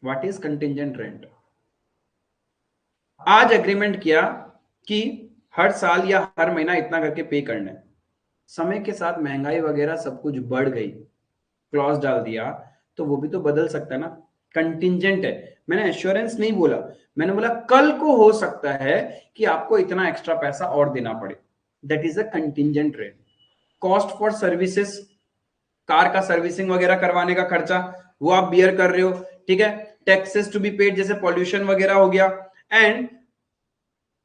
व्हाट इज कंटिजेंट रेंट। आज एग्रीमेंट किया कि हर साल या हर महीना इतना करके पे करना है, समय के साथ महंगाई वगैरह सब कुछ बढ़ गई, क्लॉज डाल दिया, तो वो भी तो बदल सकता है ना, कंटिजेंट है। मैंने एश्योरेंस नहीं बोला, मैंने बोला कल को हो सकता है कि आपको इतना एक्स्ट्रा पैसा और देना पड़े, that is a contingent rate. Cost for services, car का सर्विसिंग वगैरह करवाने का खर्चा, वो आप बियर कर रहे हो, ठीक है। टैक्सेस टू बी पेड, जैसे पॉल्यूशन वगैरह हो गया, and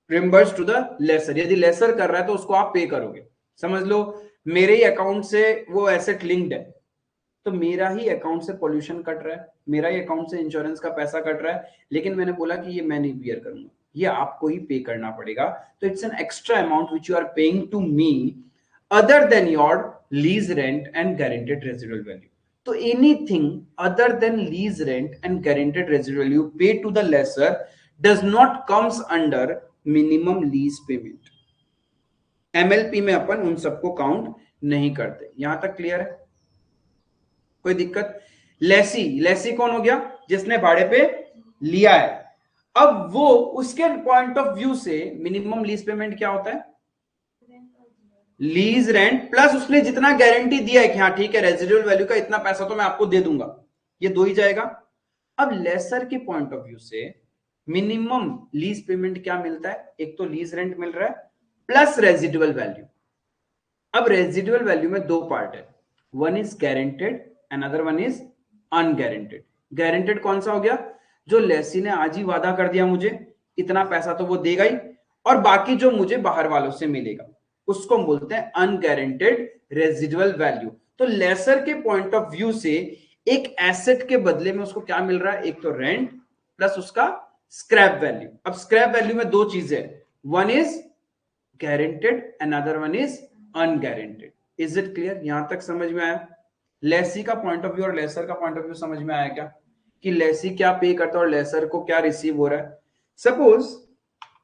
reimburse to the lessor, यदि लेसर कर रहा है तो उसको आप पे करोगे। समझ लो मेरे ही अकाउंट से वो एसेट लिंक्ड है, तो मेरा ही अकाउंट से पॉल्यूशन कट रहा है, मेरा ही अकाउंट से इंश्योरेंस का पैसा कट रहा है, लेकिन मैंने बोला कि ये मैं नहीं बियर करूंगा, ये आपको ही पे करना पड़ेगा। तो it's an extra amount which you are paying to me other than your lease rent and guaranteed residual value. तो anything other than lease rent and guaranteed residual value pay to the lessor does not comes under minimum lease payment. MLP में अपन उन सबको count नहीं करते। यहां तक clear है, कोई दिक्कत। लेसी, लेसी कौन हो गया, जिसने भाड़े पे लिया है। अब वो उसके पॉइंट ऑफ व्यू से मिनिमम लीज पेमेंट क्या होता है, लीज रेंट प्लस उसने जितना गारंटी दिया है कि हाँ ठीक है रेजिडुअल वैल्यू का इतना पैसा तो मैं आपको दे दूंगा, ये दो ही जाएगा। अब लेसर के पॉइंट ऑफ व्यू से मिनिमम लीज पेमेंट क्या मिलता है, एक तो लीज रेंट मिल रहा है प्लस रेजिडुअल वैल्यू। अब रेजिडुअल वैल्यू में दो पार्ट है, one is guaranteed, another one is unguaranteed. Guaranteed कौन सा हो गया, जो लेसी ने आज ही वादा कर दिया मुझे इतना पैसा तो वो देगा ही, और बाकी जो मुझे बाहर वालों से मिलेगा उसको हम बोलते हैं अनगारंटेड रेजिडुअल वैल्यू। तो लेसर के पॉइंट ऑफ व्यू से एक एसेट के बदले में उसको क्या मिल रहा है, एक तो रेंट प्लस उसका स्क्रैप वैल्यू। अब स्क्रैप वैल्यू में दो चीजें, one is guaranteed, another one is unguaranteed. Is it clear, यहां तक समझ में आया। लेसी का पॉइंट ऑफ व्यू और लेसर का पॉइंट ऑफ व्यू समझ में आया क्या, कि लेसी क्या पे करता है और लेसर को क्या रिसीव हो रहा है। सपोज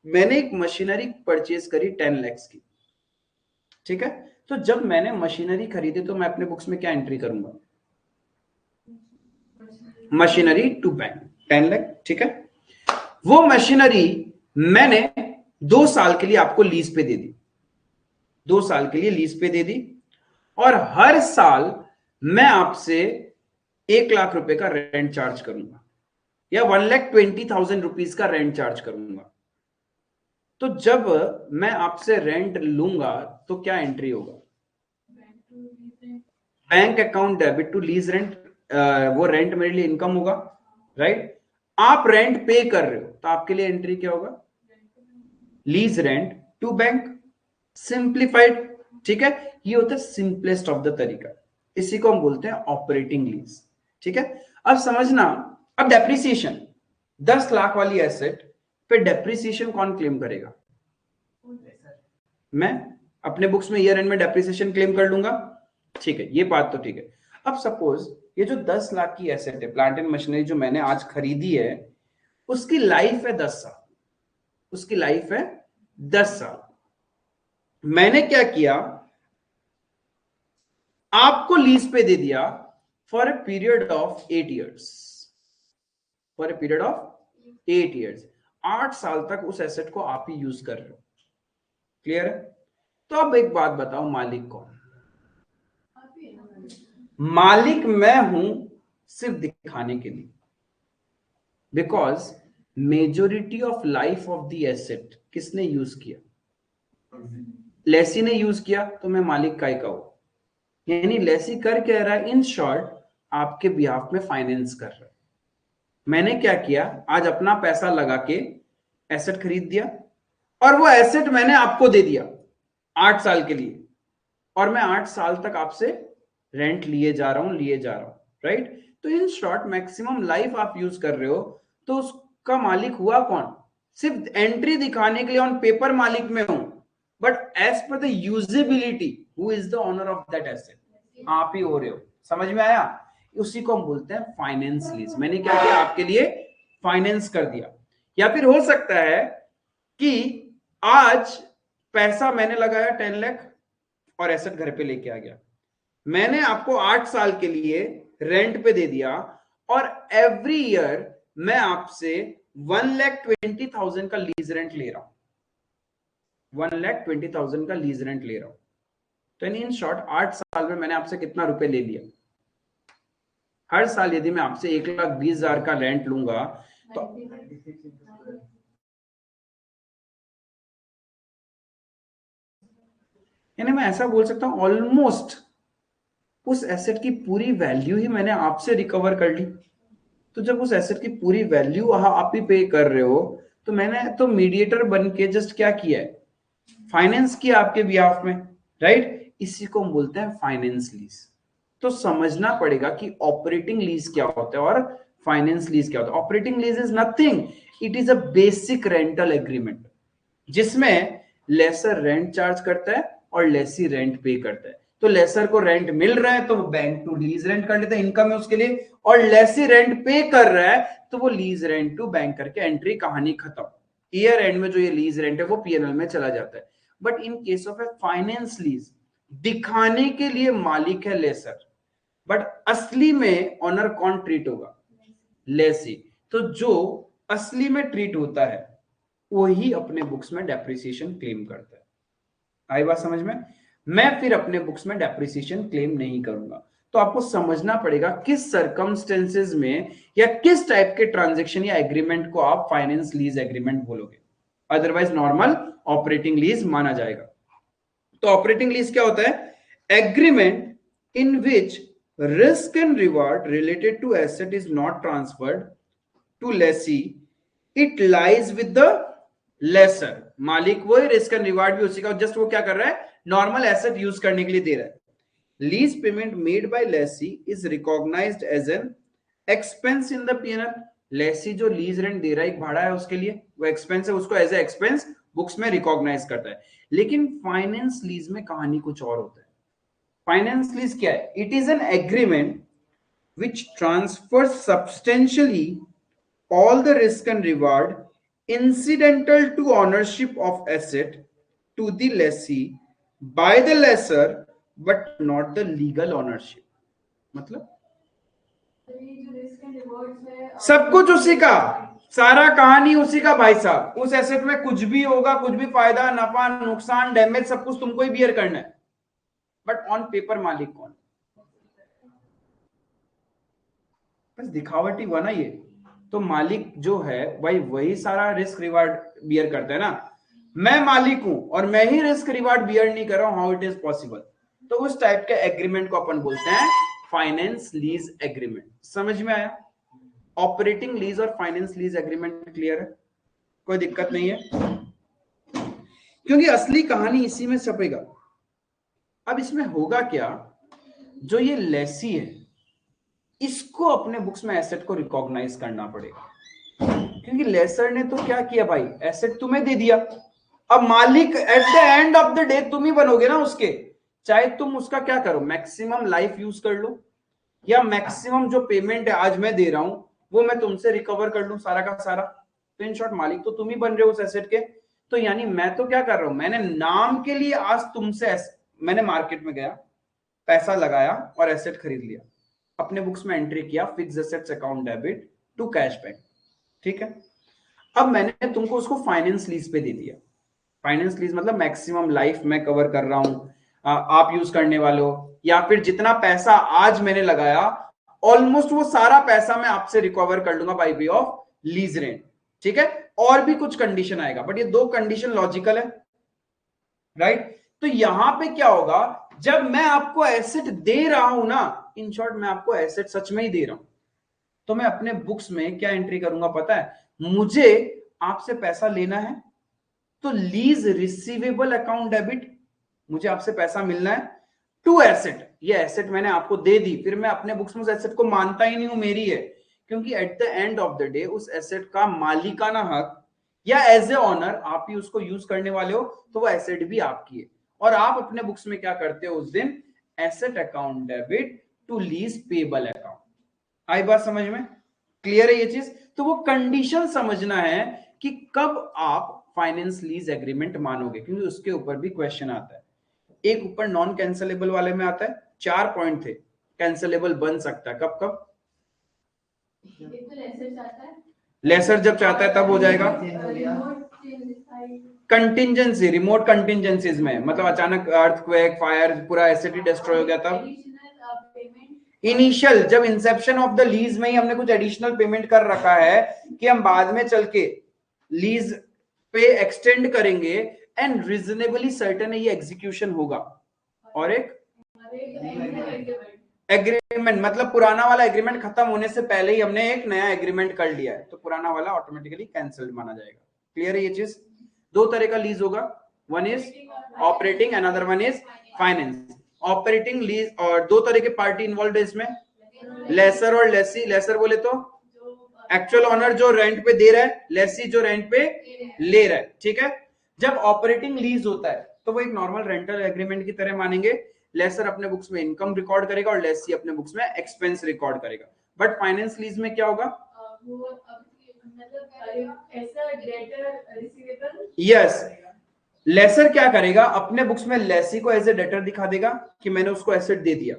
मैंने एक मशीनरी परचेज करी 10 लाख की, ठीक है, तो जब मैंने मशीनरी खरीदी तो मैं अपने बुक्स में क्या एंट्री करूंगा? मशीनरी टू बैंक 10 लाख, ठीक है। वो मशीनरी मैंने 2 साल के लिए आपको लीज पे दे दी, 2 साल के लिए लीज पे दे दी, और हर साल मैं आपसे 1 लाख रुपए का रेंट चार्ज करूंगा या 1,20,000 रुपीज का रेंट चार्ज करूंगा। तो जब मैं आपसे रेंट लूंगा तो क्या एंट्री होगा? Bank account debit to lease rent, वो रेंट मेरे लिए इनकम होगा, राइट। आप रेंट पे कर रहे हो तो आपके लिए एंट्री क्या होगा? Lease rent to bank, simplified, ठीक है। ये होता है सिंपलेस्ट ऑफ द तरीका, इसी को हम बोलते हैं ऑपरेटिंग लीज, ठीक है। अब समझना, अब डेप्रिसिएशन 10 लाख वाली एसेट पे डेप्रिसिएशन कौन क्लेम करेगा? मैं अपने बुक्स में ईयर एंड में डेप्रिसिएशन क्लेम कर लूंगा, ठीक है, ये बात तो ठीक है। अब सपोज ये जो 10 लाख की एसेट है, प्लांट एंड मशीनरी जो मैंने आज खरीदी है, उसकी लाइफ है 10 साल, उसकी लाइफ है 10 साल। मैंने क्या किया, आपको लीज पे दे दिया for a period of 8 years, for a period of 8 years, 8 साल तक उस एसेट को आप ही यूज कर रहे हो, क्लियर है। तो अब एक बात बताओ, मालिक कौन? मालिक मैं हूं सिर्फ दिखाने के लिए, because majority of life of the asset किसने यूज किया? लेसी ने यूज किया, तो मैं मालिक का ही का हूं। यानी लेसी कर कह रहा है, इन शॉर्ट आपके बिहाफ में फाइनेंस कर रहा है। मैंने क्या किया, आज अपना पैसा लगा के एसेट खरीद दिया, और वो एसेट मैंने आपको दे दिया 8 साल के लिए, और मैं 8 साल तक आपसे रेंट लिए जा रहा हूं, राइट। तो इन शॉर्ट मैक्सिमम लाइफ आप यूज कर रहे हो, तो उसका मालिक हुआ कौन? सिर्फ एंट्री दिखाने के लिए ऑन पेपर मालिक में हूं, but as per the usability who is the owner of that asset? आप ही हो रहे हो। समझ में आया? उसी को हम बोलते हैं फाइनेंस लीज। मैंने क्या किया, आपके लिए फाइनेंस कर दिया। या फिर हो सकता है कि आज पैसा मैंने लगाया 10 लाख और एसेट घर पे लेके आ गया, मैंने आपको 8 साल के लिए रेंट पे दे दिया, और एवरी ईयर मैं आपसे 1,20,000 का लीज रेंट ले रहा हूं, 1,20,000 का लीज रेंट ले रहा हूं। तो इन शॉर्ट 8 साल में मैंने आपसे कितना रुपए ले लिया? हर साल यदि मैं आपसे 1,20,000 का रेंट लूंगा तो यानी मैं ऐसा बोल सकता हूं ऑलमोस्ट उस एसेट की पूरी वैल्यू ही मैंने आपसे रिकवर कर ली। तो जब उस एसेट की पूरी वैल्यू आप ही पे कर रहे हो, तो मैंने तो मीडिएटर बन के जस्ट क्या किया है, फाइनेंस किया आपके बिहाफ में, राइट। इसी को हम बोलते हैं फाइनेंस लीज। तो समझना पड़ेगा कि ऑपरेटिंग लीज क्या होता है और फाइनेंस लीज क्या होता है। Operating lease is nothing, it is a basic rental agreement, जिसमें लेसर रेंट चार्ज करता है और लेसी रेंट पे करता है। तो लेसर को रेंट मिल रहा है तो वो बैंक टू लीज रेंट कर लेता है, इनकम है उसके लिए, और लेसी रेंट पे कर रहा है तो वो लीज रेंट टू बैंक करके एंट्री, कहानी खत्म। ईयर एंड में जो ये लीज रेंट है वो पीएनएल में चला जाता है। But in case of A finance lease, दिखाने के लिए मालिक है लेसर, बट असली में ऑनर कौन ट्रीट होगा? लेसी। तो जो असली में ट्रीट होता है वही अपने बुक्स में डेप्रिसिएशन क्लेम करता है। आई बात समझ में? मैं फिर अपने बुक्स में डेप्रिसिएशन क्लेम नहीं करूंगा। तो आपको समझना पड़ेगा किस सर्कमस्टेंसेस में या किस टाइप के ट्रांजैक्शन या एग्रीमेंट को आप फाइनेंस लीज एग्रीमेंट बोलोगे, अदरवाइज नॉर्मल ऑपरेटिंग लीज माना जाएगा। तो ऑपरेटिंग लीज क्या होता है? Agreement in which risk and reward related to asset is not transferred to lessee, it lies with the lessor. मालिक वो है, रिस्क एंड रिवार्ड भी उसी का, जस्ट वो क्या कर रहा है, नॉर्मल एसेट यूज करने के लिए दे रहा है। Lease payment made by lessee is recognised as an expense in the PNL. Lessee जो लीज रेंट दे रहा है, एक भाड़ा है उसके लिए, वो एक्सपेंस है, उसको एज ए एक्सपेंस बुक्स में रिकॉग्नाइज करता है। लेकिन फाइनेंस लीज में कहानी कुछ और होता है। फाइनेंस लीज क्या है? It is an agreement which transfers substantially all the risk and reward incidental to ownership of asset to the lessee by the lessor but not the legal ownership. मतलब सब कुछ उसी का, सारा कहानी उसी का भाई साहब। उस एसेट में कुछ भी होगा, कुछ भी फायदा नफा नुकसान डैमेज सब कुछ तुमको ही बियर करना है, बट ऑन पेपर मालिक कौन? बस दिखावटी हुआ ना ये। तो मालिक जो है भाई वही सारा रिस्क रिवार्ड बियर करता है ना। मैं मालिक हूं और मैं ही रिस्क रिवार्ड बियर नहीं कर रहा हूं, हाउ इट इज पॉसिबल? तो उस टाइप के एग्रीमेंट को अपन बोलते हैं फाइनेंस लीज एग्रीमेंट। समझ में आया? ऑपरेटिंग लीज और फाइनेंस लीज एग्रीमेंट क्लियर है? कोई दिक्कत नहीं है, क्योंकि असली कहानी इसी में छपेगा। अब इसमें होगा क्या, जो ये लेसी है इसको अपने बुक्स में एसेट को रिकॉग्नाइज करना पड़ेगा, क्योंकि लेसर ने तो क्या किया भाई, एसेट तुम्हें दे दिया। अब मालिक eight the end of the day तुम ही बनोगे ना उसके। चाहे तुम उसका क्या करो, मैक्सिमम लाइफ यूज कर लो, या मैक्सिमम जो पेमेंट है आज मैं दे रहा हूं वो मैं तुमसे रिकवर कर लूं सारा का सारा। तो इन शॉर्ट मालिक तो तुम ही बन रहे हो उस एसेट के। तो यानी मैं तो क्या कर रहा हूं, मैंने नाम के लिए आज तुमसे, मैंने मार्केट में गया, पैसा लगाया और एसेट खरीद लिया, अपने बुक्स में एंट्री किया fix assets account debit to cash back, ठीक है। अब मैंने तुमको उसको फाइनेंस लीज पे दे दिया। फाइनेंस लीज मतलब मैक्सिमम लाइफ मैं कवर कर रहा हूं, आप यूज करने वाले हो, या फिर जितना पैसा आज मैंने लगाया ऑलमोस्ट वो सारा पैसा मैं आपसे रिकवर कर लूंगा by way of lease rent, ठीक है। और भी कुछ कंडीशन आएगा, बट ये दो कंडीशन लॉजिकल है, राइट। तो यहां पे क्या होगा, जब मैं आपको एसेट दे रहा हूं ना, इन शॉर्ट मैं आपको एसेट सच में ही दे रहा हूं, तो मैं अपने बुक्स में क्या एंट्री करूंगा पता है, मुझे आपसे पैसा लेना है तो लीज रिसीवेबल अकाउंट डेबिट, मुझे आपसे पैसा मिलना है, टू एसेट, ये एसेट मैंने आपको दे दी, फिर मैं अपने बुक्स में उस एसेट को मानता ही नहीं हूं मेरी है, क्योंकि eight the end of the day उस एसेट का मालिकाना हक या एज ए ऑनर आप ही उसको यूज करने वाले हो, तो वो एसेट भी आपकी है। और आप अपने बुक्स में क्या करते हो उस दिन, asset account debit to lease payable account. आई बात समझ में? क्लियर है ये चीज? तो वो कंडीशन समझना है कि कब आप फाइनेंस लीज एग्रीमेंट मानोगे, क्योंकि उसके ऊपर भी क्वेश्चन आता है। एक ऊपर नॉन कैंसलेबल वाले में आता है, 4 पॉइंट थे, कैंसलेबल बन सकता है कब कब, लेसर जब चाहता है तब हो जाएगा। कंटिजेंसी, रिमोट कंटिजेंसीज में, मतलब अचानक अर्थक्वेक फायर पूरा एसेट ही डिस्ट्रॉय हो गया तब। इनिशियल, जब इंसेप्शन ऑफ द लीज में ही हमने कुछ एडिशनल पेमेंट कर रखा है कि हम बाद में चल के लीज पे एक्सटेंड करेंगे एंड रीजनेबली सर्टेन है ये एग्जीक्यूशन होगा। और एक एग्रीमेंट, मतलब पुराना वाला एग्रीमेंट खत्म होने से पहले ही हमने एक नया एग्रीमेंट कर लिया है, तो पुराना वाला ऑटोमेटिकली कैंसिल्ड माना जाएगा। क्लियर है ये चीज? दो तरह का लीज होगा, one is operating, another one is finance. Operating lease, और दो तरह के पार्टी इन्वॉल्व है इसमें, लेसर और लेसी। लेसर बोले तो एक्चुअल ऑनर जो रेंट पे दे रहा है, लेसी जो रेंट पे ले रहा है, ठीक है। जब ऑपरेटिंग लीज होता है तो वो एक नॉर्मल रेंटल एग्रीमेंट की तरह मानेंगे, लेसर अपने बुक्स में इनकम रिकॉर्ड करेगा और लेसी अपने बुक्स में एक्सपेंस रिकॉर्ड करेगा। बट फाइनेंस लीज में क्या होगा, यस, लेसर क्या करेगा, अपने बुक्स में लेसी को एज ए डेटर दिखा देगा कि मैंने उसको एसेट दे दिया,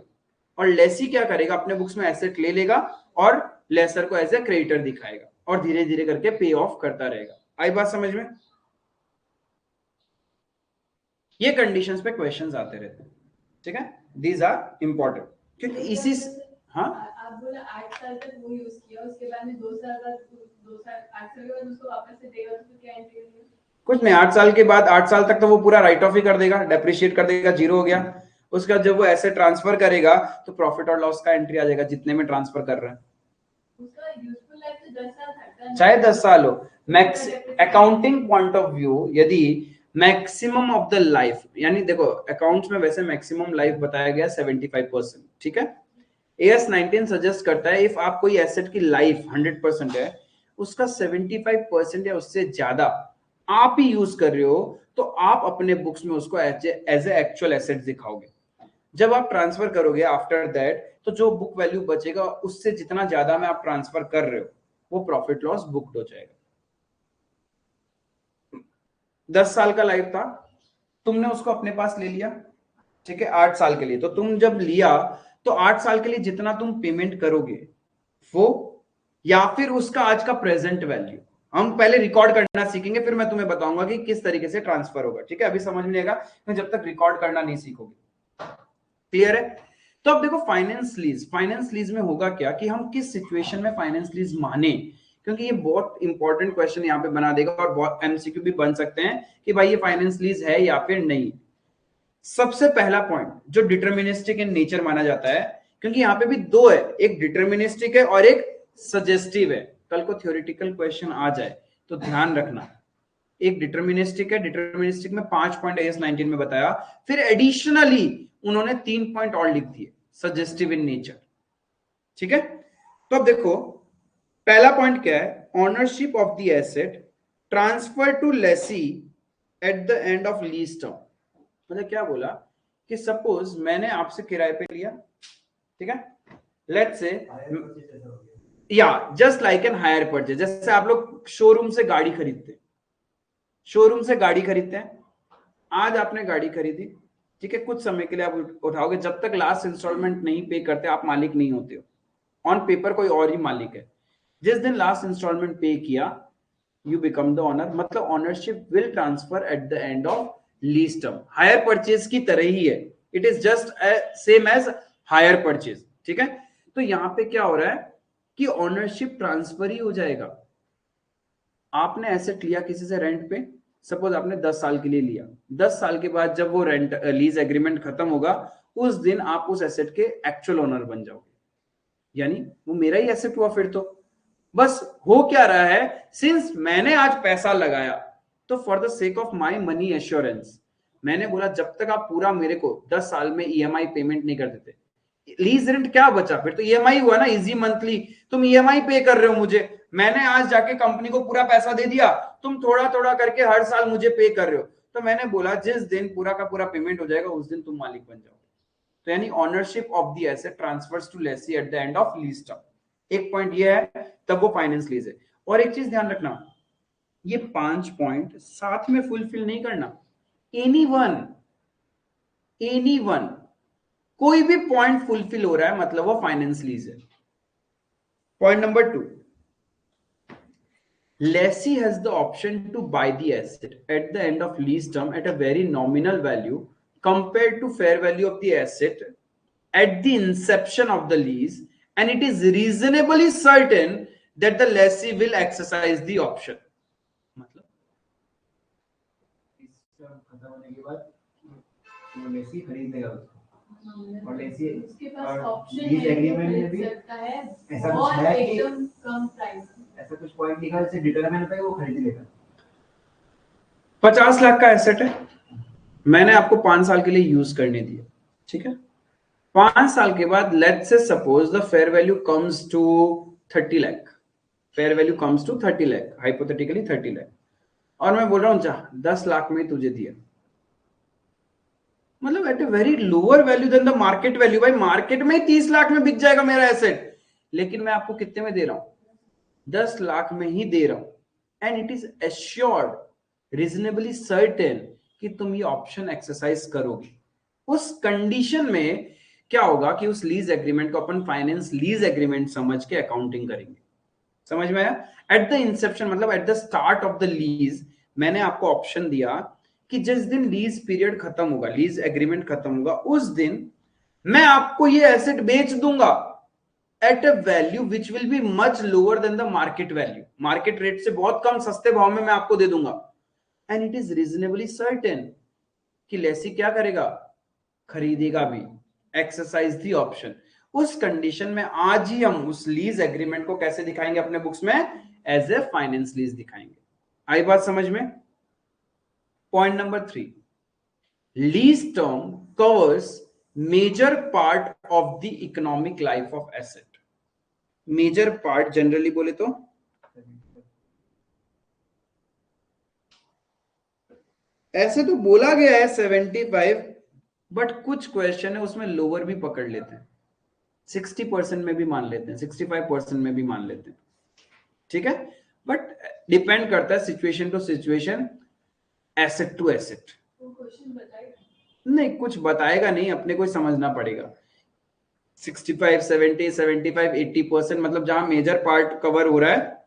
और लेसी क्या करेगा, अपने बुक्स में एसेट ले लेगा और लेसर को एज ए क्रेडिटर दिखाएगा, और धीरे धीरे करके पे ऑफ करता रहेगा। आई बात समझ में? ये कंडीशंस पे क्वेश्चंस आते रहते हैं, ठीक है। दीज आर इंपॉर्टेंट, क्योंकि इसी, हाँ आप बोला 8 साल तक वो यूज किया, उसके बाद में 2 साल बाद, 8 साल के बाद उसको वापस से देगा, तो क्या एंट्री होगी? कुछ नहीं, 8 साल के बाद, 8 साल तक तो वो पूरा राइट ऑफ ही कर देगा, डेप्रिशिएट कर देगा, जीरो हो गया। उसके बाद जब वो ऐसे ट्रांसफर करेगा तो प्रॉफिट और लॉस का एंट्री आ जाएगा जितने में ट्रांसफर कर रहा है। उसका यूजफुल लाइफ तो 10 साल था, चाहे 10 साल हो। Max accounting point of view, यदि मैक्सिमम ऑफ द लाइफ, यानी देखो अकाउंट्स में वैसे मैक्सिमम लाइफ बताया गया 75%, ठीक है। AS 19 सजेस्ट करता है इफ आप कोई एसेट की लाइफ 100% है, उसका 75% या उससे ज्यादा आप ही यूज कर रहे हो, तो आप अपने बुक्स में उसको एज ए एक्चुअल एसेट दिखाओगे। जब आप ट्रांसफर करोगे आफ्टर दैट, तो जो बुक वैल्यू बचेगा उससे जितना ज्यादा में आप ट्रांसफर कर रहे हो, वो प्रॉफिट लॉस बुक्ड हो जाएगा। 10 साल का लाइफ था, तुमने उसको अपने पास ले लिया, ठीक है, 8 साल के लिए। तो तुम जब लिया तो 8 साल के लिए जितना तुम पेमेंट करोगे वो, या फिर उसका आज का प्रेजेंट वैल्यू, हम पहले रिकॉर्ड करना सीखेंगे, फिर मैं तुम्हें बताऊंगा कि किस तरीके से ट्रांसफर होगा, ठीक है। अभी समझ में आएगा जब तक रिकॉर्ड करना नहीं सीखोगे। क्लियर है? तो अब देखो फाइनेंस लीज, फाइनेंस लीज में होगा क्या कि हम किस सिचुएशन में फाइनेंस लीज माने, क्योंकि ये बहुत इंपॉर्टेंट क्वेश्चन यहाँ पे बना देगा और बहुत एमसीक्यू भी बन सकते हैं कि भाई ये फाइनेंस लीज है या फिर नहीं। सबसे पहला पॉइंट जो डिटर्मिनिस्टिक इन नेचर माना जाता है, क्योंकि यहाँ पे भी दो है, एक डिटर्मिनिस्टिक है और एक सजेस्टिव है। कल को थ्योरेटिकल क्वेश्चन आ जाए तो ध्यान रखना, एक डिटर्मिनिस्टिक है, डिटर्मिनिस्टिक में 5 पॉइंट AS 19 में बताया, फिर एडिशनली उन्होंने 3 पॉइंट और लिख दिए, सजेस्टिव इन नेचर, ठीक है। तो अब देखो पहला पॉइंट क्या है, ownership of the asset transfer to lessee at the end of lease term. मतलब क्या बोला कि सपोज मैंने आपसे किराए पे लिया, ठीक है, लेट्स से, या just like an hire purchase, जैसे आप लोग शोरूम से गाड़ी खरीदते हैं, शोरूम से गाड़ी खरीदते हैं, आज आपने गाड़ी खरीदी, ठीक है, कुछ समय के लिए आप उठाओगे, जब तक लास्ट इंस्टॉलमेंट नहीं पे करते आप मालिक नहीं होते हो, ऑन पेपर कोई और ही मालिक है। जिस दिन लास्ट इंस्टॉलमेंट पे किया यू बिकम द ओनर, मतलब ownership will transfer at the end of lease term. Hire purchase की तरह ही है, it is just same as hire purchase, ठीक है। तो यहां पे क्या हो रहा है कि ओनरशिप ट्रांसफर ही हो जाएगा। आपने एसेट लिया किसी से रेंट पे, सपोज आपने 10 साल के लिए लिया, 10 साल के बाद जब वो रेंट लीज एग्रीमेंट खत्म होगा उस दिन आप उस एसेट के एक्चुअल ओनर बन जाओगे, यानी वो मेरा ही एसेट हुआ। फिर तो बस हो क्या रहा है, सिंस मैंने आज पैसा लगाया तो for the sake of my money assurance मैंने बोला जब तक आप पूरा मेरे को 10 साल में ईएमआई पेमेंट नहीं कर देते, लीज रेंट क्या बचा, फिर तो ईएमआई हुआ ना, इजी मंथली, तुम ईएमआई पे कर रहे हो मुझे, मैंने आज जाके कंपनी को पूरा पैसा दे दिया, तुम थोड़ा थोड़ा करके हर साल मुझे पे कर रहे हो। तो मैंने बोला जिस दिन पूरा का पूरा पेमेंट हो जाएगा उस दिन तुम मालिक बन जाओ। तो यानी ownership of the asset transfers to lessee at the end of lease term. एक पॉइंट ये है, तब वो फाइनेंस लीज है। और एक चीज ध्यान रखना, ये 5 पॉइंट साथ में फुलफिल नहीं करना, एनीवन कोई भी पॉइंट फुलफिल हो रहा है मतलब वो फाइनेंस लीज है। Point number 2, lessee has the option to buy the asset at the end of lease term at a very nominal value compared to fair value of the asset at the inception of the lease, and it is reasonably certain that the lessee will exercise the option. मतलब खत्म होने के बाद वो लेसी खरीद लेगा उसको, और लेसी उसके पास ऑप्शन लीज एग्रीमेंट में भी ऐसा कुछ है कि एकदम कम प्राइस, ऐसा कुछ पॉइंट लिखा है जिससे डिटरमाइन होता है वो खरीद लेगा। 50 लाख का एसेट है, मैंने आपको 5 साल के लिए यूज करने दिया, ठीक है। 5 साल के बाद let's say suppose the fair value comes to 30 lakh, fair value comes to 30 lakh, hypothetically 30 lakh, और मैं बोल रहा हूं जा 10 लाख में तुझे दिया, मतलब at a very lower value than the market value. भाई मार्केट में 30 लाख में बिक जाएगा मेरा एसेट, लेकिन मैं आपको कितने में दे रहा हूं, 10 लाख में ही दे रहा हूं। And it is assured, reasonably certain कि तुम ये ऑप्शन एक्सरसाइज करोगे। उस कंडीशन में क्या होगा कि उस लीज एग्रीमेंट को अपन फाइनेंस लीज एग्रीमेंट समझ के अकाउंटिंग करेंगे। समझ में आया? एट द इंसेप्शन मतलब at the start of the lease मैंने आपको ऑप्शन दिया कि जिस दिन लीज पीरियड खत्म होगा, लीज एग्रीमेंट खत्म होगा, उस दिन मैं आपको ये एसेट बेच दूंगा at a value which will be much lower than the market value, market rate से बहुत कम सस्ते भाव में मैं आपको दे दूंगा। And it is reasonably certain कि लेसी क्या करेगा, खरीदेगा भी, एक्सरसाइज दी ऑप्शन। उस कंडीशन में आज ही हम उस लीज एग्रीमेंट को कैसे दिखाएंगे अपने बुक्स में, एज ए फाइनेंस लीज दिखाएंगे। आई बात समझ में? Point number 3, lease term covers major part of the economic life of asset. Major part generally बोले तो ऐसे तो बोला गया है 75, बट कुछ क्वेश्चन है उसमें लोअर भी पकड़ लेते हैं, 60% में भी मान लेते हैं, 65% में भी मान लेते हैं, ठीक है। बट डिपेंड करता है situation to situation, asset to asset. नहीं, कुछ बताएगा नहीं, अपने को ही समझना पड़ेगा। 65, 70, 75, 80% मतलब जहां मेजर पार्ट कवर हो रहा है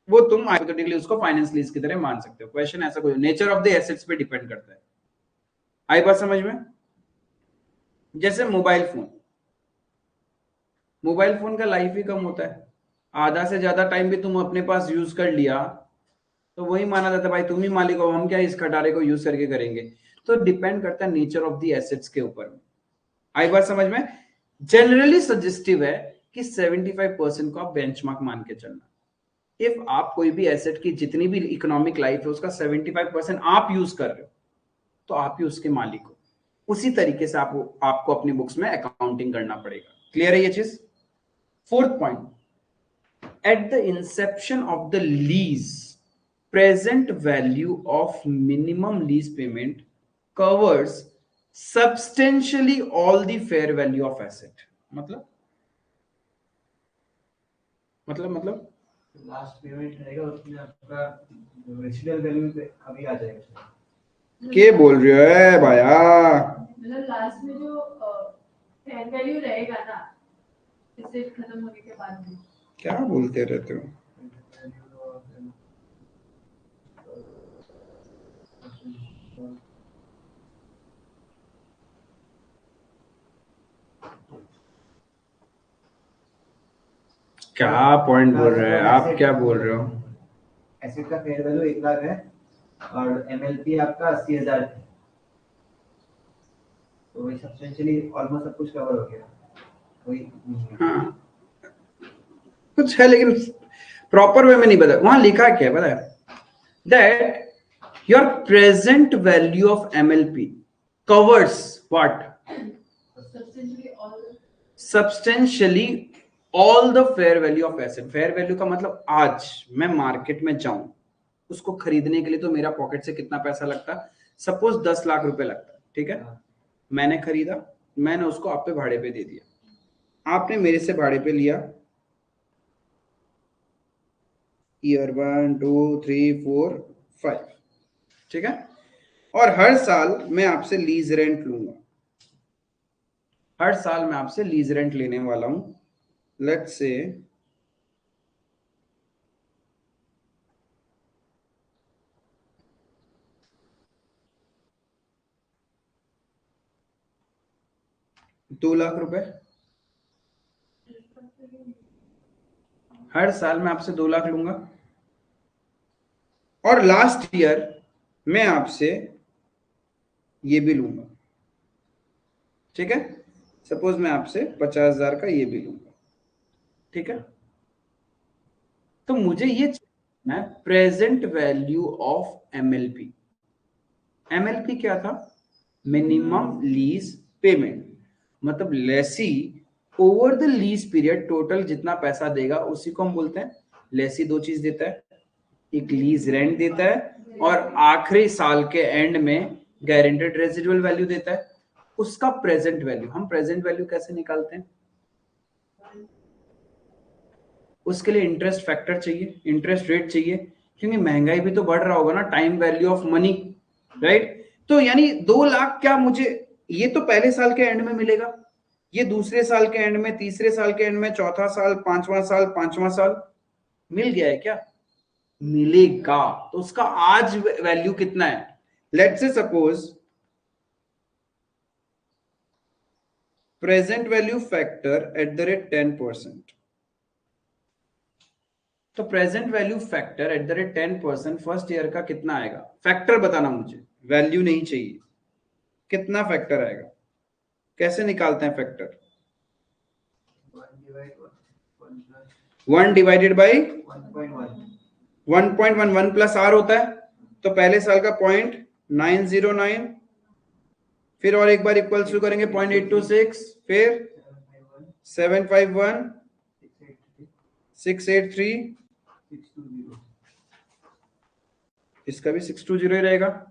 वो तुम हाइपोथेटिकली उसको फाइनेंस लीज की तरह मान सकते हो। क्वेश्चन ऐसा कोई नेचर ऑफ द एसेट्स पे डिपेंड करता है। आई बात समझ में? जैसे मोबाइल फोन का लाइफ ही कम होता है, आधा से ज्यादा टाइम भी तुम अपने पास यूज कर लिया तो वही माना जाता है भाई तुम ही मालिक हो, हम क्या इस खटारे को यूज करके करेंगे। तो डिपेंड करता है नेचर ऑफ द एसेट्स के ऊपर। आई बात समझ में? जनरली सजेस्टिव है कि 75% को आप बेंचमार्क मान के चलना। इफ आप कोई भी एसेट की जितनी भी इकोनॉमिक लाइफ है उसका 75% आप यूज कर रहे हो तो आप ही उसके मालिक हो। उसी तरीके से आपको अपनी बुक्स में अकाउंटिंग करना पड़ेगा। क्लियर है ये चीज? Fourth point, at the inception of the lease, present value of minimum lease payment covers substantially all the fair value of asset। मतलब लास्ट पेमेंट रहेगा उसमें आपका रेसिडुअल वैल्यू पे अभी आ जाएगा। क्या बोल रहे हो है भाया? मतलब लास्ट में जो फेयर वैल्यू रहेगा ना इसे खत्म होने के बाद में। क्या बोलते रहते हो? क्या पॉइंट बोल रहे हैं आप? क्या बोल रहे हो? एसेट का फेयर वैल्यू 1 लाख है और एमएलपी आपका 80,000 है, तो वही सब्सटेंशियली ऑलमोस्ट सब कुछ कवर हो गया। वही हाँ कुछ है लेकिन प्रॉपर वे में नहीं बता। वहां लिखा क्या है पता है? That your present value of MLP covers what? Substantially all the fair value of asset. Fair value का मतलब आज मैं मार्केट में जाऊं उसको खरीदने के लिए तो मेरा पॉकेट से कितना पैसा लगता है? सपोज 10 लाख रुपए लगता है, ठीक है? मैंने खरीदा, मैंने उसको आप पे भाड़े पे दे दिया, आपने मेरे से भाड़े पे लिया ईयर 1 2 3 4 5, ठीक है? और हर साल मैं आपसे लीज रेंट लूंगा, हर साल मैं आपसे लीज रेंट लेने वाला हूं। लेट्स से 2 लाख रुपए। हर साल मैं आपसे 2 लाख लूंगा और लास्ट ईयर मैं आपसे ये भी लूंगा, ठीक है? सपोज मैं आपसे 50,000 का ये भी लूंगा, ठीक है? तो मुझे ये present value of MLP. MLP क्या था? Minimum lease payment. मतलब lessee over the lease period total जितना पैसा देगा उसी को हम बोलते हैं लेसी। दो चीज देता है, एक लीज रेंट देता है और आखिरी साल के एंड में गारंटेड रेजिडुअल वैल्यू देता है। उसका प्रेजेंट वैल्यू, हम प्रेजेंट वैल्यू कैसे निकालते हैं? उसके लिए इंटरेस्ट फैक्टर चाहिए, इंटरेस्ट रेट चाहिए, क्योंकि महंगाई भी तो बढ़ रहा होगा ना, time value of money, right? तो यानी 2 लाख क्या मुझे ये तो पहले साल के एंड में मिलेगा, ये दूसरे साल के एंड में, तीसरे साल के एंड में, चौथा साल, पांचवा साल मिल गया है क्या? मिलेगा। तो उसका आज वैल्यू कितना है? Let's say suppose present value factor at the rate 10%। तो present value factor at the rate 10% first year का कितना आएगा? फैक्टर बताना मुझे, वैल्यू नहीं चाहिए। कितना फैक्टर आएगा? कैसे निकालते हैं factor? 1 divided by 1.1, 1 plus R होता है, तो पहले साल का 0.909, फिर और एक बार इक्वल टू करेंगे 0.826, फिर 751, 683, इसका भी 620 ही रहेगा।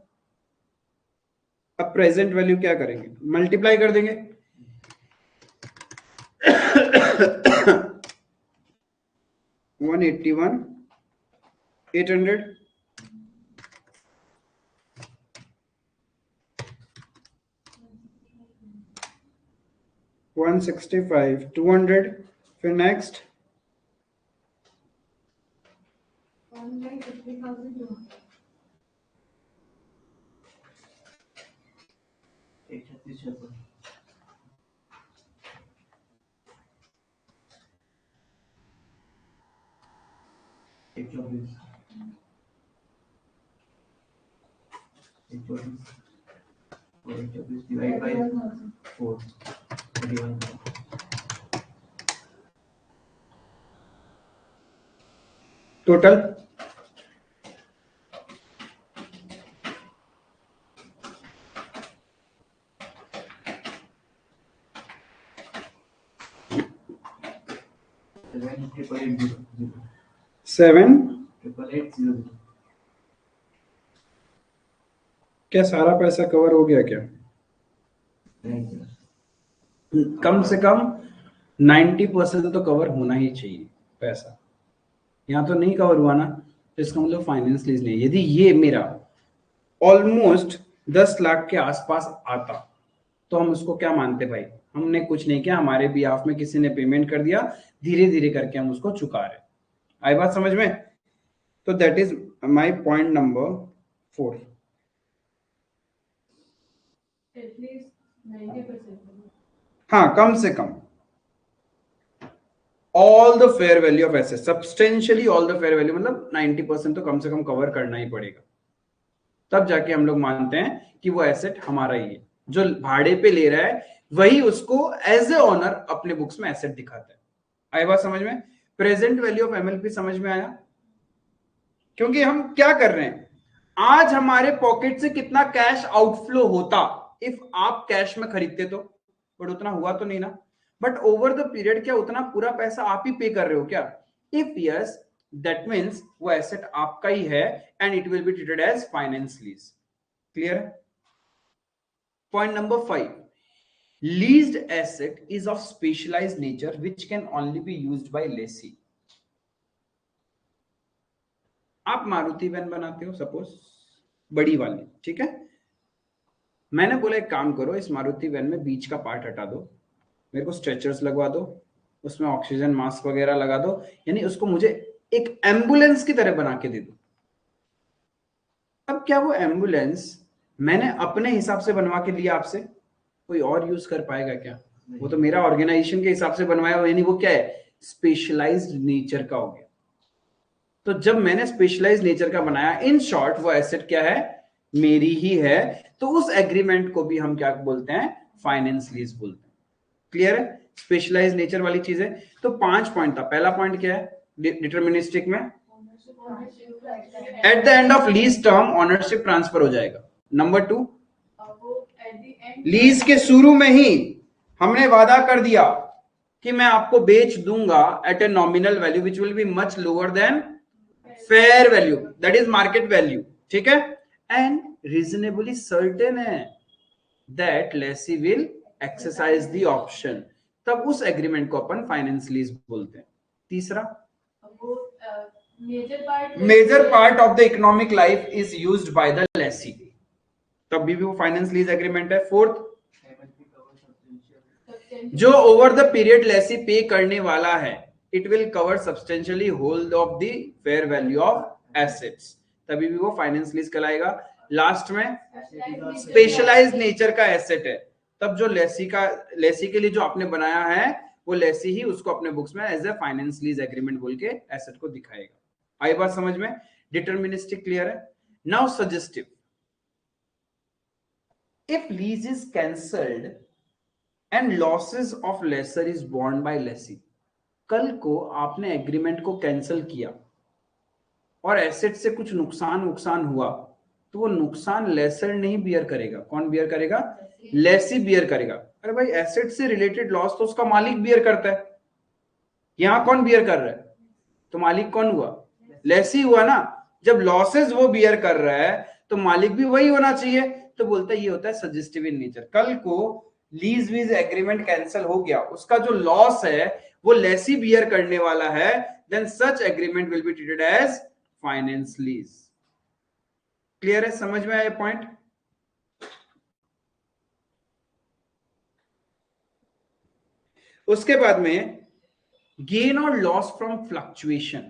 अब प्रेजेंट वैल्यू क्या करेंगे? मल्टीप्लाई कर देंगे। 181, 800, 165, 200, फिर नेक्स्ट 1,50,200. 136 124 124 और 124 डिवाइड बाय 4 31 टोटल ट्रिपल 880 7. 888 क्या सारा पैसा कवर हो गया क्या? नहीं सर, कम से कम 90% तो कवर होना ही चाहिए पैसा। यहाँ तो नहीं कवर हुआ ना, तो इसका मतलब फाइनेंस लीज नहीं। यदि ये मेरा ऑलमोस्ट 10 लाख के आसपास आता तो हम उसको क्या मानते भाई? हमने कुछ नहीं किया, हमारे बिहाफ में किसी ने पेमेंट कर दिया, धीरे धीरे करके हम उसको चुका रहे। आई बात समझ में? तो that is my point number 4। At least 90%. हाँ, कम से come all the fair value of asset, substantially all the fair value, मतलब 90% तो कम से कम कवर करना ही पड़ेगा। तब जाके हम लोग मानते हैं कि वो एसेट हमारा ही है। जो भाड़े पे ले रहा है वही उसको एज ए ऑनर अपने बुक्स में एसेट दिखाता है। आई बात समझ में? प्रेजेंट वैल्यू ऑफ एमएलपी समझ में आया? क्योंकि हम क्या कर रहे हैं, आज हमारे पॉकेट से कितना कैश आउटफ्लो होता इफ आप कैश में खरीदते तो, बट उतना हुआ तो नहीं ना। बट ओवर द पीरियड क्या उतना पूरा पैसा आप ही पे कर रहे हो क्या? इफ यस, दैट मीन्स वो एसेट आपका ही है and it will be treated as finance lease. Clear है? Point number 5, leased asset is of specialized nature which can only be used by lessee. आप मारुति वैन बनाते हो सपोज, बड़ी वाली, ठीक है। मैंने बोला एक काम करो, इस मारुति वैन में बीच का पार्ट हटा दो, मेरे को स्ट्रेचर्स लगवा दो, उसमें ऑक्सीजन मास्क वगैरह लगा दो, यानी उसको मुझे एक एम्बुलेंस की तरह बना के दे दो। अब क्या वो एम्बुलेंस मैंने अपने हिसाब से बनवा के लिया आपसे, कोई और यूज कर पाएगा क्या? वो तो मेरा ऑर्गेनाइजेशन के हिसाब से बनवाया हो, यानी वो क्या है, स्पेशलाइज्ड नेचर का हो गया। तो जब मैंने स्पेशलाइज्ड नेचर का बनाया, इन शॉर्ट वो एसेट क्या है, मेरी ही है। तो उस एग्रीमेंट को भी हम क्या बोलते हैं, फाइनेंस लीज बोलते हैं। क्लियर है? स्पेशलाइज्ड नेचर वाली चीज है। तो 5 पॉइंट था। पहला पॉइंट क्या है डिटर्मिनिस्टिक में, eight the end of lease term ownership transfer हो जाएगा। नंबर 2, लीज के शुरू में ही हमने वादा कर दिया कि मैं आपको बेच दूंगा at a nominal value which will be much lower than fair value, that is market value, ठीक है। एंड रीजनेबली सर्टेन है that lessee will exercise the option, तब उस एग्रीमेंट को अपन फाइनेंस लीज बोलते हैं। तीसरा, major part of the economic life is used by the lessee, तब भी वो फाइनेंस लीज एग्रीमेंट है। फोर्थ, जो over the period lessee pay करने वाला है, it will cover substantially whole of the fair value of assets, तभी भी वो फाइनेंस लीज कहलाएगा। लास्ट में स्पेशलाइज्ड नेचर का एसेट है, तब जो लेसी के लिए जो आपने बनाया है वो लेसी ही उसको अपने बुक्स में as a finance lease agreement बोल के एसेट को दिखाएगा। आई बात समझ में? डिटर्मिनिस्टिक क्लियर है? Now suggestive, if lease is cancelled and losses of lessor is borne by lessee, कल को आपने एग्रीमेंट को कैंसिल किया और एसेट से कुछ नुकसान हुआ, तो वो नुकसान लेसर नहीं बियर करेगा। कौन बियर करेगा? लेसी बियर करेगा। अरे भाई, एसेट से रिलेटेड लॉस तो उसका मालिक बियर करता है, यहां कौन बियर कर रहा है? तो मालिक कौन हुआ? लेसी हुआ ना। जब लॉसेस वो बियर कर रहा है तो मालिक भी वही होना चाहिए। तो बोलता है ये होता है सजेस्टिव इन नेचर। कल को लीज वीज एग्रीमेंट कैंसिल हो गया, उसका जो लॉस है वो लेसी बियर करने वाला है, then such agreement will be treated as finance lease. Clear है? समझ में आया पॉइंट? उसके बाद में गेन और लॉस फ्रॉम फ्लक्चुएशन,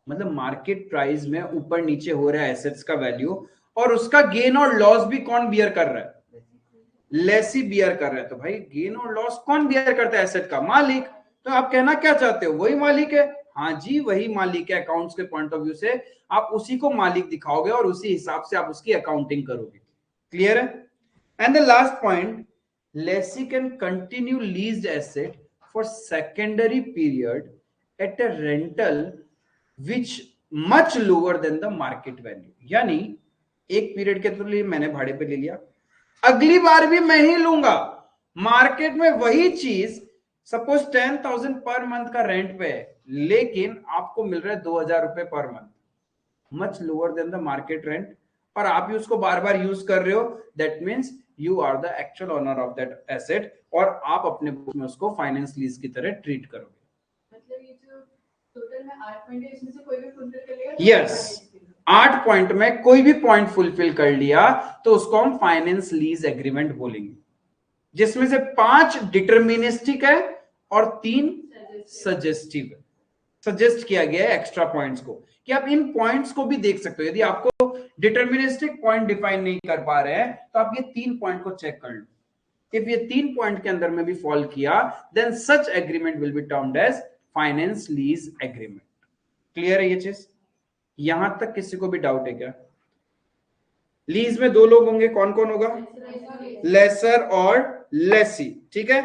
मतलब मार्केट प्राइस में ऊपर नीचे हो रहा है एसेट्स का वैल्यू, और उसका गेन और लॉस भी कौन बियर कर रहा है? लेसी बियर कर रहा है। तो भाई गेन और लॉस कौन बियर करता है? एसेट का मालिक। तो आप कहना क्या चाहते हो? वही मालिक है। हाँ जी, वही मालिक है। अकाउंट्स के पॉइंट ऑफ व्यू से आप उसी को मालिक दिखाओगे और उसी हिसाब से आप उसकी अकाउंटिंग करोगे। क्लियर है? And the last point, lessee can continue leased asset for secondary period at a rental which much lower than the market value. यानी एक पीरियड के लिए मैंने भाड़े पे ले लिया, अगली बार भी मैं ही लूंगा, मार्केट में वही चीज सपोज 10,000 पर मंथ का रेंट पे है, लेकिन आपको मिल रहा है 2,000 रुपए per month, much lower than the market rent, और आप ही उसको बार बार यूज कर रहे हो। That means you are the actual owner of that asset, और आप अपने बुक में उसको फाइनेंस लीज की तरह ट्रीट करोगे। मतलब ये जो टोटल में 8 पॉइंट है, इसमें से कोई भी फुलफिल कर लेगा? यस, 8 पॉइंट में कोई भी पॉइंट फुलफिल कर लिया तो उसको हम फाइनेंस लीज एग्रीमेंट बोलेंगे, जिसमें से 5 डिटर्मिनिस्टिक है और 3 सजेस्टिव है। सजेस्ट किया गया है एक्स्ट्रा पॉइंट्स को, कि आप इन पॉइंट्स को भी देख सकते हो। यदि आपको डिटर्मिनिस्टिक पॉइंट डिफाइन नहीं कर पा रहे हैं तो आप ये 3 पॉइंट को चेक कर लो। इफ ये 3 पॉइंट के अंदर में भी फॉल किया, then such agreement will be termed as finance lease agreement. Clear है ये चीज? यहां तक किसी को भी डाउट है क्या? लीज में 2 लोग होंगे, कौन कौन होगा? लेसर और लेसी। ठीक है,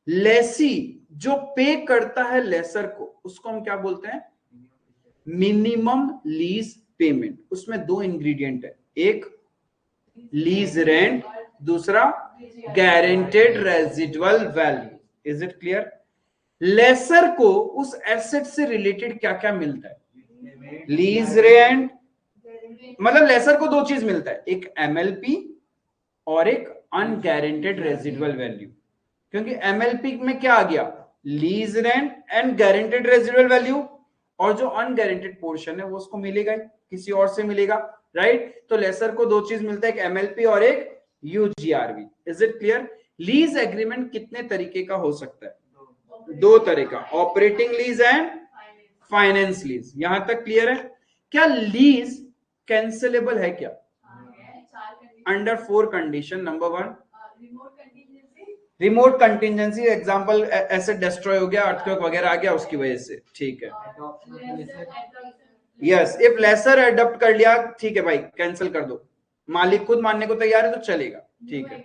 लेसी जो पे करता है लेसर को, उसको हम क्या बोलते हैं? Minimum lease payment. उसमें 2 इंग्रेडिएंट है, एक लीज रेंट, दूसरा guaranteed residual value. Is it clear? Lessor को उस एसेट से रिलेटेड क्या क्या मिलता है? लीज रेंट, मतलब लेसर को 2 चीज मिलता है, एक एमएलपी और एक अनगारंटेड रेजिडुअल वैल्यू। क्योंकि एमएलपी में क्या आ गया? Lease rent and guaranteed residual value, और जो अनगारंटेड पोर्शन है वो उसको मिलेगा, किसी और से मिलेगा, राइट? तो लेसर को 2 चीज मिलता है, एक एमएलपी और एक UGRV. Is it clear? Lease agreement कितने तरीके का हो सकता है? 2 तरह का, operating lease and finance lease. यहां तक क्लियर है? क्या लीज कैंसिलेबल है क्या? Under 4 condition. Number 1, remote contingency, example asset destroy हो गया, अर्थक्वेक वगैरह आ गया उसकी वजह से। ठीक है, यस, इफ लेसर अडॉप्ट कर लिया, ठीक है भाई, कैंसिल कर दो, मालिक खुद मानने को तैयार है तो चलेगा। ठीक है,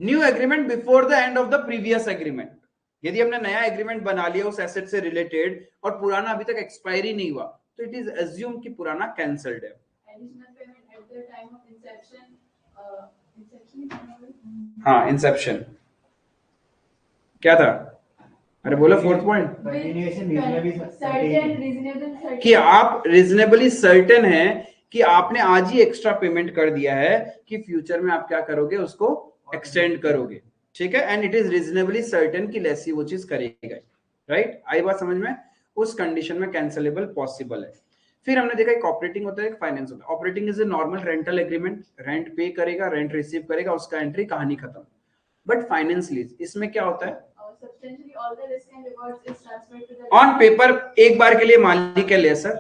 new agreement before the end of the previous agreement. यदि हमने नया एग्रीमेंट बना लिया उस एसेट से रिलेटेड और पुराना अभी तक एक्सपायरी नहीं हुआ, तो इट इज अज्यूम कि पुराना कैंसल्ड है। हाँ, इंसेप्शन क्या था? अरे बोलो 4th पॉइंट, कि आप रीजनेबली सर्टेन है कि आपने आज ही एक्स्ट्रा पेमेंट कर दिया है कि फ्यूचर में आप क्या करोगे, उसको एक्सटेंड करोगे। ठीक है, and it is reasonably certain कि लेसी वो चीज करेगा, राइट? आई बात समझ में? उस कंडीशन में कैंसिलेबल पॉसिबल है। फिर हमने देखा एक ऑपरेटिंग होता है, एक फाइनेंस होता है। Operating is a normal rental agreement, rent पे करेगा, रेंट रिसीव करेगा, उसका एंट्री, कहानी खत्म। बट फाइनेंस लीज, इसमें क्या होता है? ऑन पेपर एक बार के लिए मालिक है लेसर,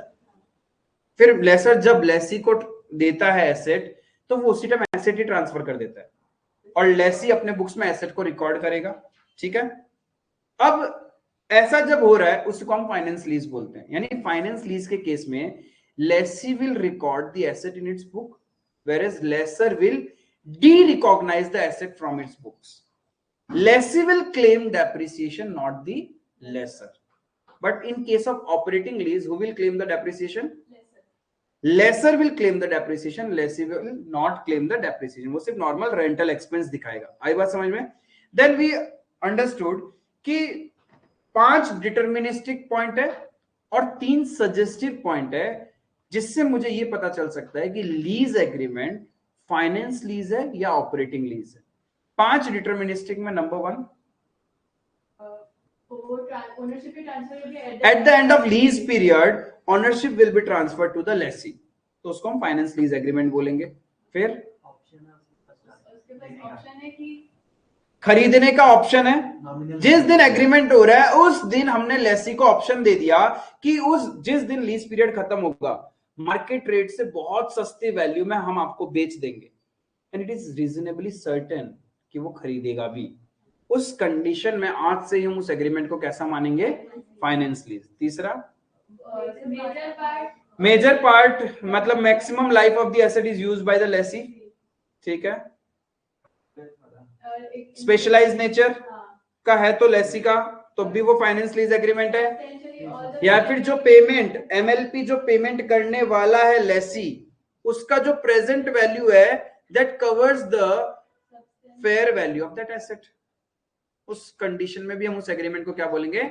फिर लेसर जब लेसी को देता है एसेट तो वो उसी टाइम एसेट ही ट्रांसफर कर देता है, और लेसी अपने बुक्स में एसेट को रिकॉर्ड करेगा। ठीक है, अब ऐसा जब हो रहा है उसको हम फाइनेंस लीज बोलते हैं। यानी फाइनेंस लीज के केस में lessee will record the asset in its book, whereas lessor will de-recognize the asset from its books. Lessee will claim depreciation, not the lessor. But in case of operating lease, who will claim the depreciation? Lessor will claim the depreciation, lessee will not claim the depreciation. वो सिर्फ normal rental expense दिखाएगा। आई बात समझ में? Then we understood कि 5 deterministic point है और 3 सजेस्टिव पॉइंट है, जिससे मुझे ये पता चल सकता है कि लीज एग्रीमेंट फाइनेंस लीज है या ऑपरेटिंग लीज है। 5 डिटर्मिनिस्टिक में number 1, at the end of lease period ownership will be transfer to the lessee, तो उसको हम फाइनेंस लीज एग्रीमेंट बोलेंगे। फिर ऑप्शन है कि खरीदने का ऑप्शन है। Nominal जिस दिन एग्रीमेंट हो रहा है उस दिन हमने लेसी को ऑप्शन दे दिया कि उस जिस दिन लीज पीरियड खत्म होगा मार्केट रेट से बहुत सस्ती वैल्यू में हम आपको बेच देंगे and it is reasonably certain कि वो खरीदेगा भी। उस कंडीशन में आज से ही हम उस एग्रीमेंट को कैसा मानेंगे? Finance lease. तीसरा, मेजर पार्ट, मेजर पार्ट मतलब maximum life of the asset is used by the lessee. ठीक है। स्पेशलाइज नेचर का है तो लेसी का तो भी वो फाइनेंस लीज एग्रीमेंट है। या फिर जो पेमेंट एमएलपी जो पेमेंट करने वाला है लेसी उसका जो प्रेजेंट वैल्यू है that covers the fair value of that asset. उस कंडीशन में भी हम उस एग्रीमेंट को क्या बोलेंगे?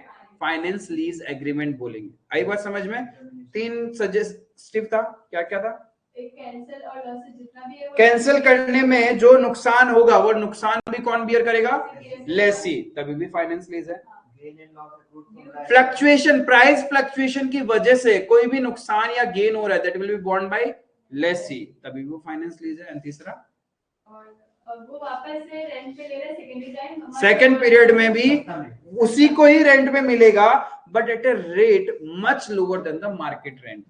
फाइनेंस लीज एग्रीमेंट बोलेंगे। आई बात समझ में? 3 सजेस्टिव था। क्या क्या था? कैंसिल और लॉसेस जितना भी है वो कैंसिल करने में जो नुकसान होगा वो नुकसान भी कौन बियर करेगा? लेसी। तभी भी फाइनेंस लीज है। gain and loss accrued from the fluctuation, price fluctuation की वजह से कोई भी नुकसान या गेन हो रहा है that will be borne by lessee, तभी वो फाइनेंस लीज है। एंड तीसरा, और वो वापस से रेंट पे ले रहे सेकेंडरी टाइम, सेकंड पीरियड में भी उसी को ही रेंट पे मिलेगा but at a rate much lower than the market rent.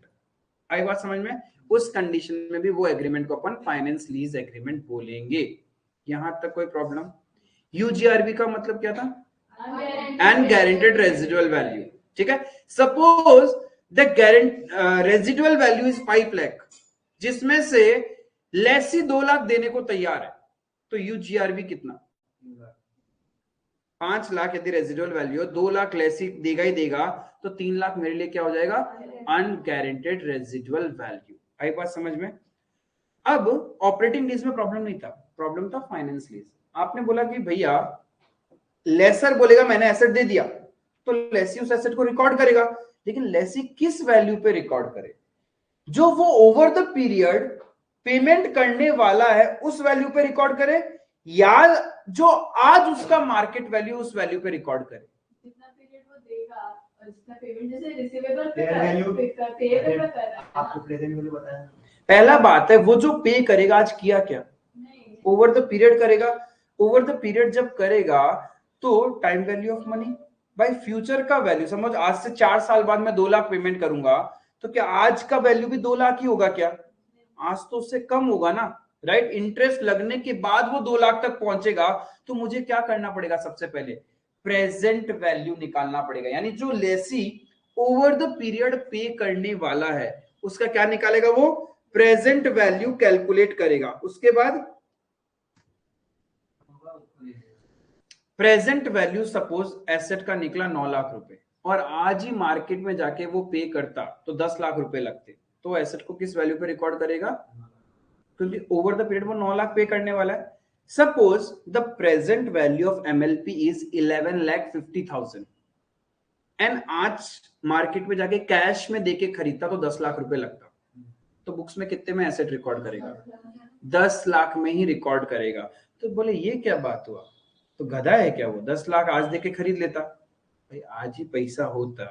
आई बात समझ में? उस कंडीशन में भी वो एग्रीमेंट को अपन फाइनेंस लीज एग्रीमेंट बोलेंगे। यहां तक कोई प्रॉब्लम? यूजीआरबी का मतलब क्या था? अनगारंटेड रेजिडुअल वैल्यू। ठीक है। Suppose the residual value is 5 lakh जिसमें से लेसी 2 लाख देने को तैयार है तो यूजीआरबी कितना? 5 लाख यदि रेजिडुअल वैल्यू 2 लाख लेसी देगा ही देगा तो 3 लाख मेरे लिए क्या हो जाएगा? Unguaranteed residual value. आई बात समझ में? अब ऑपरेटिंग लीज में प्रॉब्लम नहीं था, प्रॉब्लम था फाइनेंस लीज। आपने बोला कि भैया लेसर बोलेगा मैंने एसेट दे दिया तो लेसी उस एसेट को रिकॉर्ड करेगा, लेकिन लेसी किस वैल्यू पे रिकॉर्ड करे? जो वो ओवर द पीरियड पेमेंट करने वाला है उस वैल्यू पे रिकॉर्ड करे या जो आज उसका मार्केट वैल्यू उस वैल्यू पे रिकॉर्ड करे? जितना पीरियड वो देगा और जितना पेमेंट जैसे रिसीवेबल पे Fair value- पेएबल पे कर रहा है आपको प्रेजेंट वैल्यू बताया। पहला बात है वो जो पे करेगा आज किया क्या? नहीं, ओवर द पीरियड करेगा। ओवर द पीरियड जब करेगा तो time value of money by future का वैल्यू। समझ आज से 4 साल बाद मैं 2 लाख पेमेंट करूंगा तो क्या आज का वैल्यू भी 2 लाख ही होगा क्या? आज तो उससे कम होगा ना, राइट? इंटरेस्ट लगने के बाद वो 2 लाख तक पहुंचेगा तो मुझे क्या करना पड़ेगा? सबसे पहले प्रेजेंट वैल्यू निकालना पड़ेगा। यानी जो लेसी ओवर द पीरियड पे करने वाला है उसका क्या निकालेगा? वो प्रेजेंट वैल्यू कैलकुलेट करेगा। उसके बाद प्रेजेंट वैल्यू सपोज एसेट का निकला 9 लाख रुपए और आज ही मार्केट में जाके वो पे करता तो 10 लाख रुपए लगते तो एसेट को किस वैल्यू पे रिकॉर्ड करेगा? क्योंकि ओवर द पीरियड वो 9 लाख पे करने वाला है। Suppose the present value of MLP is 11,50,000 and आज मार्केट में जाके कैश में देके खरीदता तो 10 लाख रुपए लगता तो बुक्स में कितने में एसेट रिकॉर्ड करेगा? 10 लाख में ही रिकॉर्ड करेगा। तो बोले ये क्या बात हुआ? तो गधा है क्या वो? 10 लाख आज देके खरीद लेता। भाई आज ही पैसा होता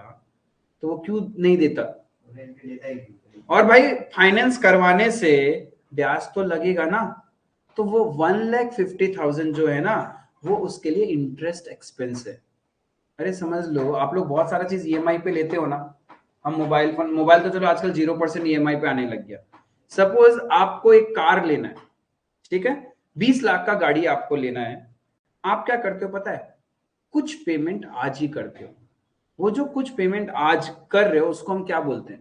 तो वो क्यों नहीं देता? रेंट पे लेता ही। और भाई फाइनेंस करवाने से ब्याज तो लगेगा ना, तो वो 1,50,000 जो है ना वो उसके लिए इंटरेस्ट एक्सपेंस है। अरे समझ लो, आप लोग बहुत सारा चीज ईएमआई पे लेते हो ना। हम मोबाइल तो चलो आजकल 0% ईएमआई पे आने लग गया। सपोज आपको एक कार लेना है, ठीक है, 20 लाख का गाड़ी आपको लेना है। आप क्या करते हो पता है? कुछ पेमेंट आज ही करते हो। वो जो कुछ पेमेंट आज कर रहे हो उसको हम क्या बोलते हैं?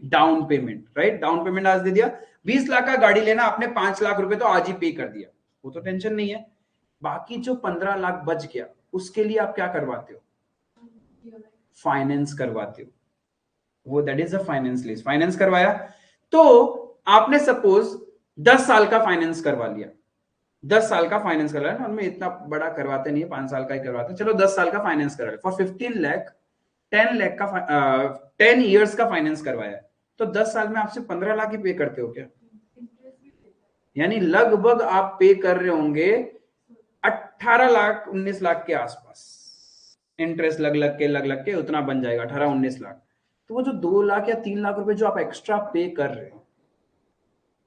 Down payment, right? Down payment आज दे दिया। 20 लाख का गाड़ी लेना, आपने 5 लाख रुपए तो आज ही पे कर दिया, वो तो टेंशन नहीं है। बाकी जो 15 लाख बच गया उसके लिए आप क्या करवाते हो? फाइनेंस करवाते हो। वो that is a finance lease. Finance करवाया तो आपने सपोज 10 साल का फाइनेंस करवा लिया। 10 साल का फाइनेंस करवाया ना, उनमें इतना बड़ा करवाते नहीं है, 5 साल का ही करवाते हैं। चलो 10 साल का फाइनेंस करवाया फॉर 15 लाख, 10 लाख का 10 इयर्स का फाइनेंस करवाया तो 10 साल में आपसे 15 लाख ही पे करते हो क्या? यानी लगभग आप पे कर रहे होंगे 18 लाख 19 लाख के आसपास। इंटरेस्ट लग के उतना बन जाएगा 18-19 लाख। तो वो जो 2 लाख या 3 लाख रुपए जो आप एक्स्ट्रा पे कर रहे हो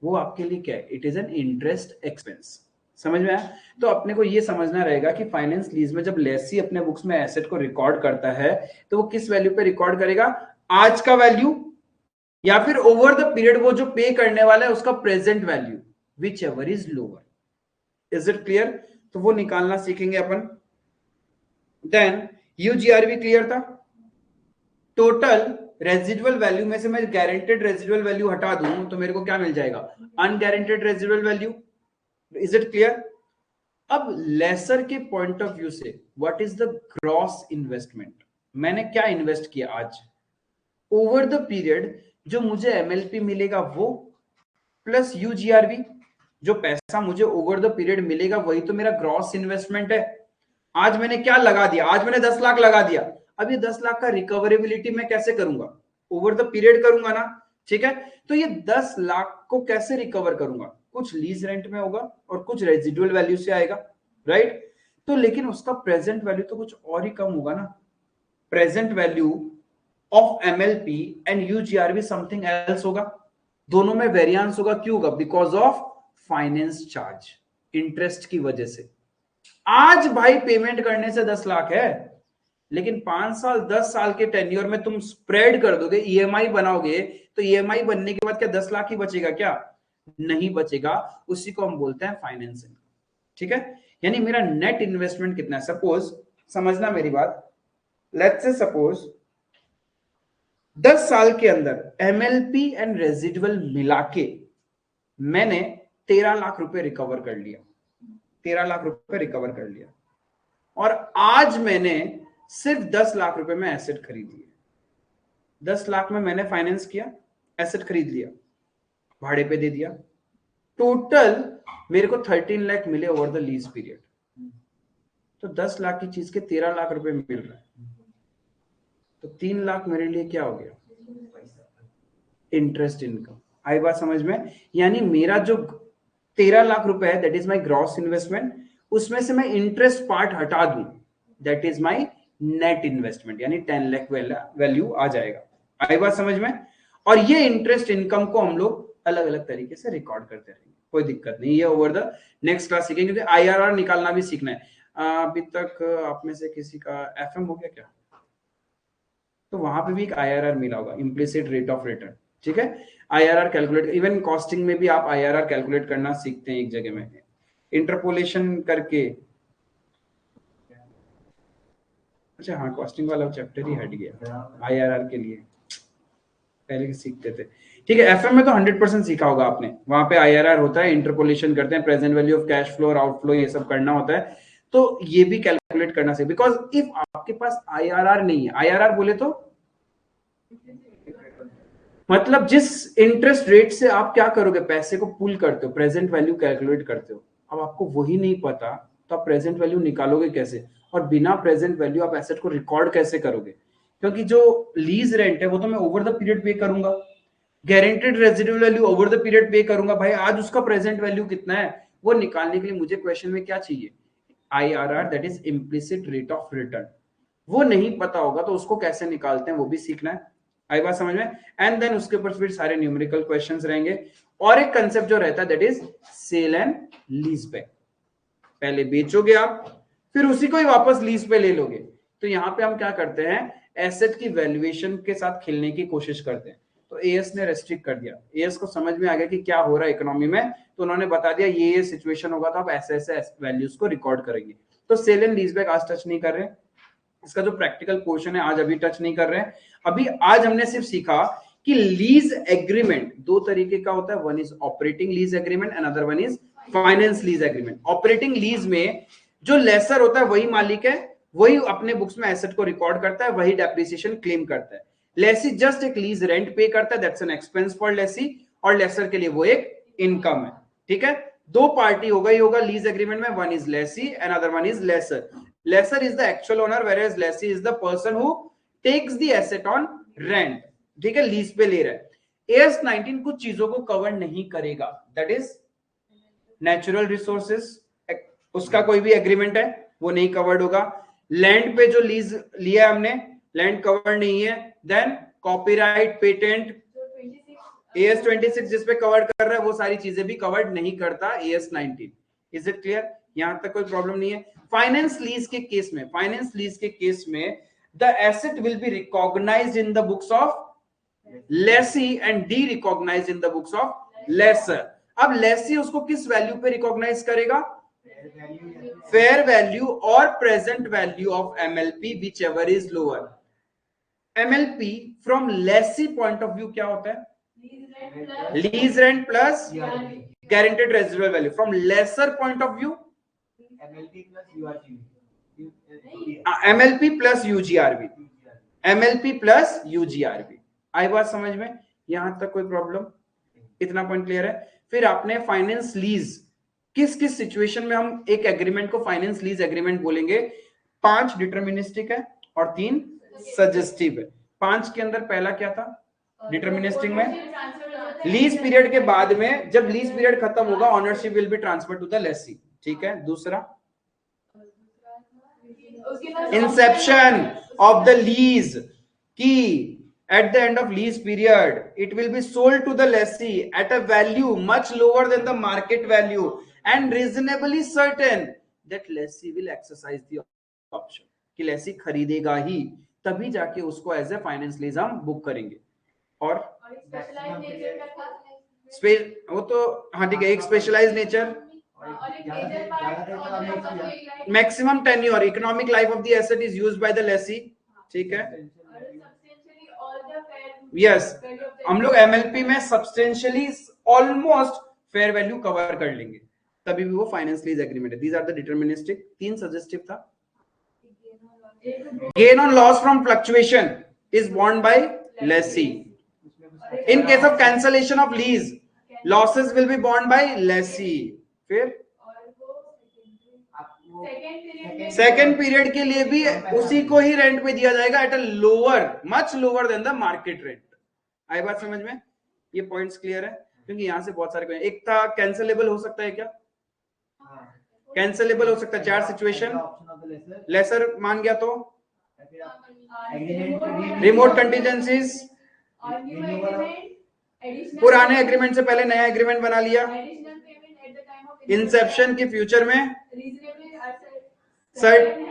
वो आपके लिए क्या है? It is an interest expense. समझ में आया? तो अपने को ये समझना रहेगा कि फाइनेंस लीज में जब लेसी अपने बुक्स में एसेट को रिकॉर्ड करता है तो वो किस वैल्यू पे रिकॉर्ड करेगा, आज का वैल्यू या फिर ओवर द पीरियड वो जो पे करने वाला है उसका present value, which ever is lower. Is it clear? तो वो निकालना सीखेंगे अपन। देन यूजीआरवी क्लियर था। टोटल रेजिडुअल वैल्यू में से मैं गारंटेड रेजिडुअल वैल्यू हटा दूं तो मेरे को क्या मिल जाएगा, unguaranteed residual value. Is it clear? अब लेसर के पॉइंट ऑफ व्यू से what is the gross investment, मैंने क्या इन्वेस्ट किया आज ओवर द पीरियड, जो मुझे एमएलपी मिलेगा वो प्लस यूजीआरवी, जो पैसा मुझे ओवर द पीरियड मिलेगा वही तो मेरा ग्रॉस इन्वेस्टमेंट है। आज मैंने क्या लगा दिया, आज मैंने 10 लाख लगा दिया, अब ये 10 लाख का रिकवरेबिलिटी मैं कैसे करूंगा, ओवर द पीरियड करूंगा ना, ठीक है। तो ये 10 लाख को कैसे रिकवर करूंगा, कुछ लीज रेंट में होगा और कुछ रेजिडुअल वैल्यू से आएगा, राइट। तो लेकिन उसका प्रेजेंट वैल्यू तो कुछ और ही कम होगा ना, present value of MLP and UGRV something else होगा, दोनों में वेरिएंस होगा। क्यों होगा? Because of finance charge, interest की वजह से। आज भाई पेमेंट करने से 10 लाख है, लेकिन 5 साल 10 साल के टेन्योर में तुम स्प्रेड कर दोगे, ईएमआई बनाओगे, तो ईएमआई बनने के बाद क्या 10 लाख ही बचेगा क्या? नहीं बचेगा। उसी को हम बोलते हैं फाइनेंसिंग, ठीक है। यानी मेरा नेट इन्वेस्टमेंट कितना है, सपोज समझना मेरी बात, लेट्स से सपोज 10 साल के अंदर एमएलपी एंड रेजिडुअल मिला के मैंने 13 लाख रुपए रिकवर कर लिया, 13 लाख रुपए रिकवर कर लिया, और आज मैंने सिर्फ 10 लाख रुपए में एसेट खरीद लिए। 10 लाख में मैंने फाइनेंस किया, एसेट खरीद लिया, भाड़े पे दे दिया, टोटल मेरे को 13 लाख मिले ओवर द लीज पीरियड। तो 10 लाख की चीज के 13 लाख रुपए मिल रहा है, तो 3 लाख मेरे लिए क्या हो गया, इंटरेस्ट इनकम। आई बात समझ में? यानी मेरा जो 13 लाख रुपए है that is my gross investment, उसमें से मैं इंटरेस्ट पार्ट हटा दूं, that is my net investment, यानी 10 लाख वैल्यू आ जाएगा। आई बात समझ में? और ये इंटरेस्ट इनकम को हम लोग अलग अलग तरीके से रिकॉर्ड करते रहेंगे, कोई दिक्कत नहीं, ये ओवर द नेक्स्ट क्लास सीखेंगे, क्योंकि आईआरआर निकालना भी सीखना है। अभी तक आप में से किसी का एफएम हो गया क्या? तो वहां पे भी एक आईआरआर मिला होगा, इम्प्लिसिट रेट ऑफ रिटर्न, ठीक है। आईआरआर कैलकुलेट, इवन कॉस्टिंग में भी आप आईआरआर कैलकुलेट करना सीखते हैं एक जगह में, इंटरपोलेशन करके। अच्छा हाँ, कॉस्टिंग वाला चैप्टर ही हट गया आईआरआर के लिए, पहले सीखते थे, ठीक है। एफएम में तो 100% सीखा होगा आपने, वहां पे आईआरआर होता है, इंटरपोलेशन करते हैं, present value of cash flow और आउटफ्लो, ये सब करना होता है। तो ये भी कैलकुलेट करना चाहिए, बिकॉज इफ आपके पास आईआरआर नहीं है, आईआरआर बोले तो मतलब जिस इंटरेस्ट रेट से आप क्या करोगे, पैसे को पुल करते हो, प्रेजेंट वैल्यू कैलकुलेट करते हो, अब आपको वही नहीं पता तो आप प्रेजेंट वैल्यू निकालोगे कैसे, और बिना प्रेजेंट वैल्यू आप एसेट को रिकॉर्ड कैसे करोगे, क्योंकि जो लीज रेंट है वो तो मैं ओवर द पीरियड पे करूंगा, guaranteed residual value over the period पे करूंगा। भाई आज उसका प्रेजेंट वैल्यू कितना है, वो निकालने के लिए मुझे क्वेश्चन में क्या चाहिए, IRR, that is implicit rate of return. वो नहीं पता होगा तो उसको कैसे निकालते हैं वो भी सीखना है। आई बात समझ में? एंड देन उसके ऊपर फिर सारे न्यूमेरिकल क्वेश्चंस रहेंगे, और एक कंसेप्ट जो रहता है that is sale and lease back. पहले बेचोगे आप, फिर उसी को ही वापस लीज पे ले लोगे। तो यहां पे हम क्या करते हैं, एसेट की वैल्यूएशन के साथ खेलने की कोशिश करते हैं। तो एएस ने रेस्ट्रिक्ट कर दिया, एएस को समझ में आ गया कि क्या हो रहा है इकोनॉमी में, तो उन्होंने बता दिया ये सिचुएशन होगा तो आप ऐसे ऐसे वैल्यूज को रिकॉर्ड करेंगे। तो सेल एंड लीज बैक आज टच नहीं कर रहे, इसका जो प्रैक्टिकल पोर्शन है आज अभी टच नहीं कर रहे हैं। अभी आज हमने सिर्फ सीखा कि लीज एग्रीमेंट दो तरीके का होता है, one is operating lease agreement and other one is finance lease agreement. Operating lease में जो लेसर होता है वही मालिक है, वही अपने बुक्स में एसेट को रिकॉर्ड करता है, वही डेप्रिसिएशन क्लेम करता है। लेसी जस्ट एक लीज रेंट पे करता है, that's an expense for lessee, और लेसर के लिए वो एक इनकम है, ठीक है। दो पार्टी होगा ही होगा लीज एग्रीमेंट में, one is lessee and other one is lessor. Lessor is the actual owner, whereas lessee is the person who takes the asset on rent, ठीक है, लीज पे ले रहा है। AS 19 कुछ चीजों को कवर नहीं करेगा, दैट इज नेचुरल रिसोर्सेज, उसका कोई भी एग्रीमेंट है वो नहीं कवर्ड होगा। लैंड पे जो लीज लिया हमने, लैंड कवर नहीं है। देन कॉपीराइट, पेटेंट, AS 26 जिसपे कवर कर रहा है वो सारी चीजें भी कवर्ड नहीं करता AS 19। Is it clear? यहां तक कोई प्रॉब्लम नहीं है। फाइनेंस लीज के केस में, फाइनेंस लीज के केस में the asset will be recognised in the books of lessee and derecognised in the books of lessor. अब लेसी उसको किस वैल्यू पे रिकॉग्नाइज करेगा? फेयर वैल्यू और present value of MLP whichever is lower. MLP from lessee point of view क्या होता है? Lease rent plus guaranteed residual value. From lessor point of view MLP plus URGB, MLP plus UGRB, MLP plus UGRB. आई बात समझ में? यहां तक कोई प्रॉब्लम? इतना पॉइंट क्लियर है? फिर आपने फाइनेंस लीज, किस किस सिचुएशन में हम एक एग्रीमेंट को फाइनेंस लीज एग्रीमेंट बोलेंगे? 5 डिटरमिनिस्टिक है और 3 सजेस्टिव है। 5 के अंदर पहला क्या था? डिटरमिनिस्टिक में लीज पीरियड के बाद में, जब लीज पीरियड खत्म होगा, ownership will be transfer to the lessee. ठीक है। दूसरा इंसेप्शन ऑफ द लीज की at the end of lease period it will be sold to the lessee at a value much lower than the market value and reasonably certain that lessee will exercise the option कि lessee खरीदेगा ही, तभी जाके उसको as a finance lease हम book करेंगे। और वो तो हाँ ठीक है, एक specialise nature, maximum tenure, economic life of the asset is used by the lessee. ठीक है। यस, हम लोग एमएलपी में substantially almost fair value cover कर लेंगे, तभी भी वो फाइनेंस लीज एग्रीमेंट है। These are the deterministic. 3 suggestive था। Gain on loss from fluctuation is borne by lessee. In case of cancellation of lease losses will be borne by lessee. फिर second period के लिए भी उसी को ही rent पे दिया जाएगा at a lower, much lower than the market rent. आई बात समझ में? ये पॉइंट्स क्लियर है? क्योंकि यहां से बहुत सारे, एक था कैंसलेबल हो सकता है क्या? कैंसलेबल हो सकता है 4 सिचुएशन। लेसर मान गया तो रिमोट कंटीजेंसीज, पुराने एग्रीमेंट से पहले नया एग्रीमेंट बना लिया, इंसेप्शन के फ्यूचर में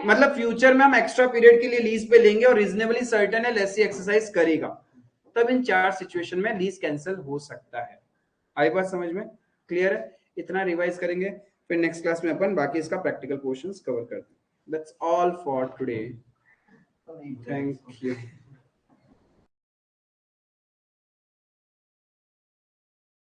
मतलब फ्यूचर में हम एक्स्ट्रा पीरियड के लिए लीज पे लेंगे और रीजनेबली सर्टेन है लेसी एक्सरसाइज करेगा, तब इन 4 सिचुएशन में लीज कैंसिल हो सकता है। आई बात समझ में? क्लियर है? इतना रिवाइज करेंगे, फिर नेक्स्ट क्लास में अपन बाकी इसका प्रैक्टिकल पोर्शंस कवर करते हैं। That's all for today. Thank you.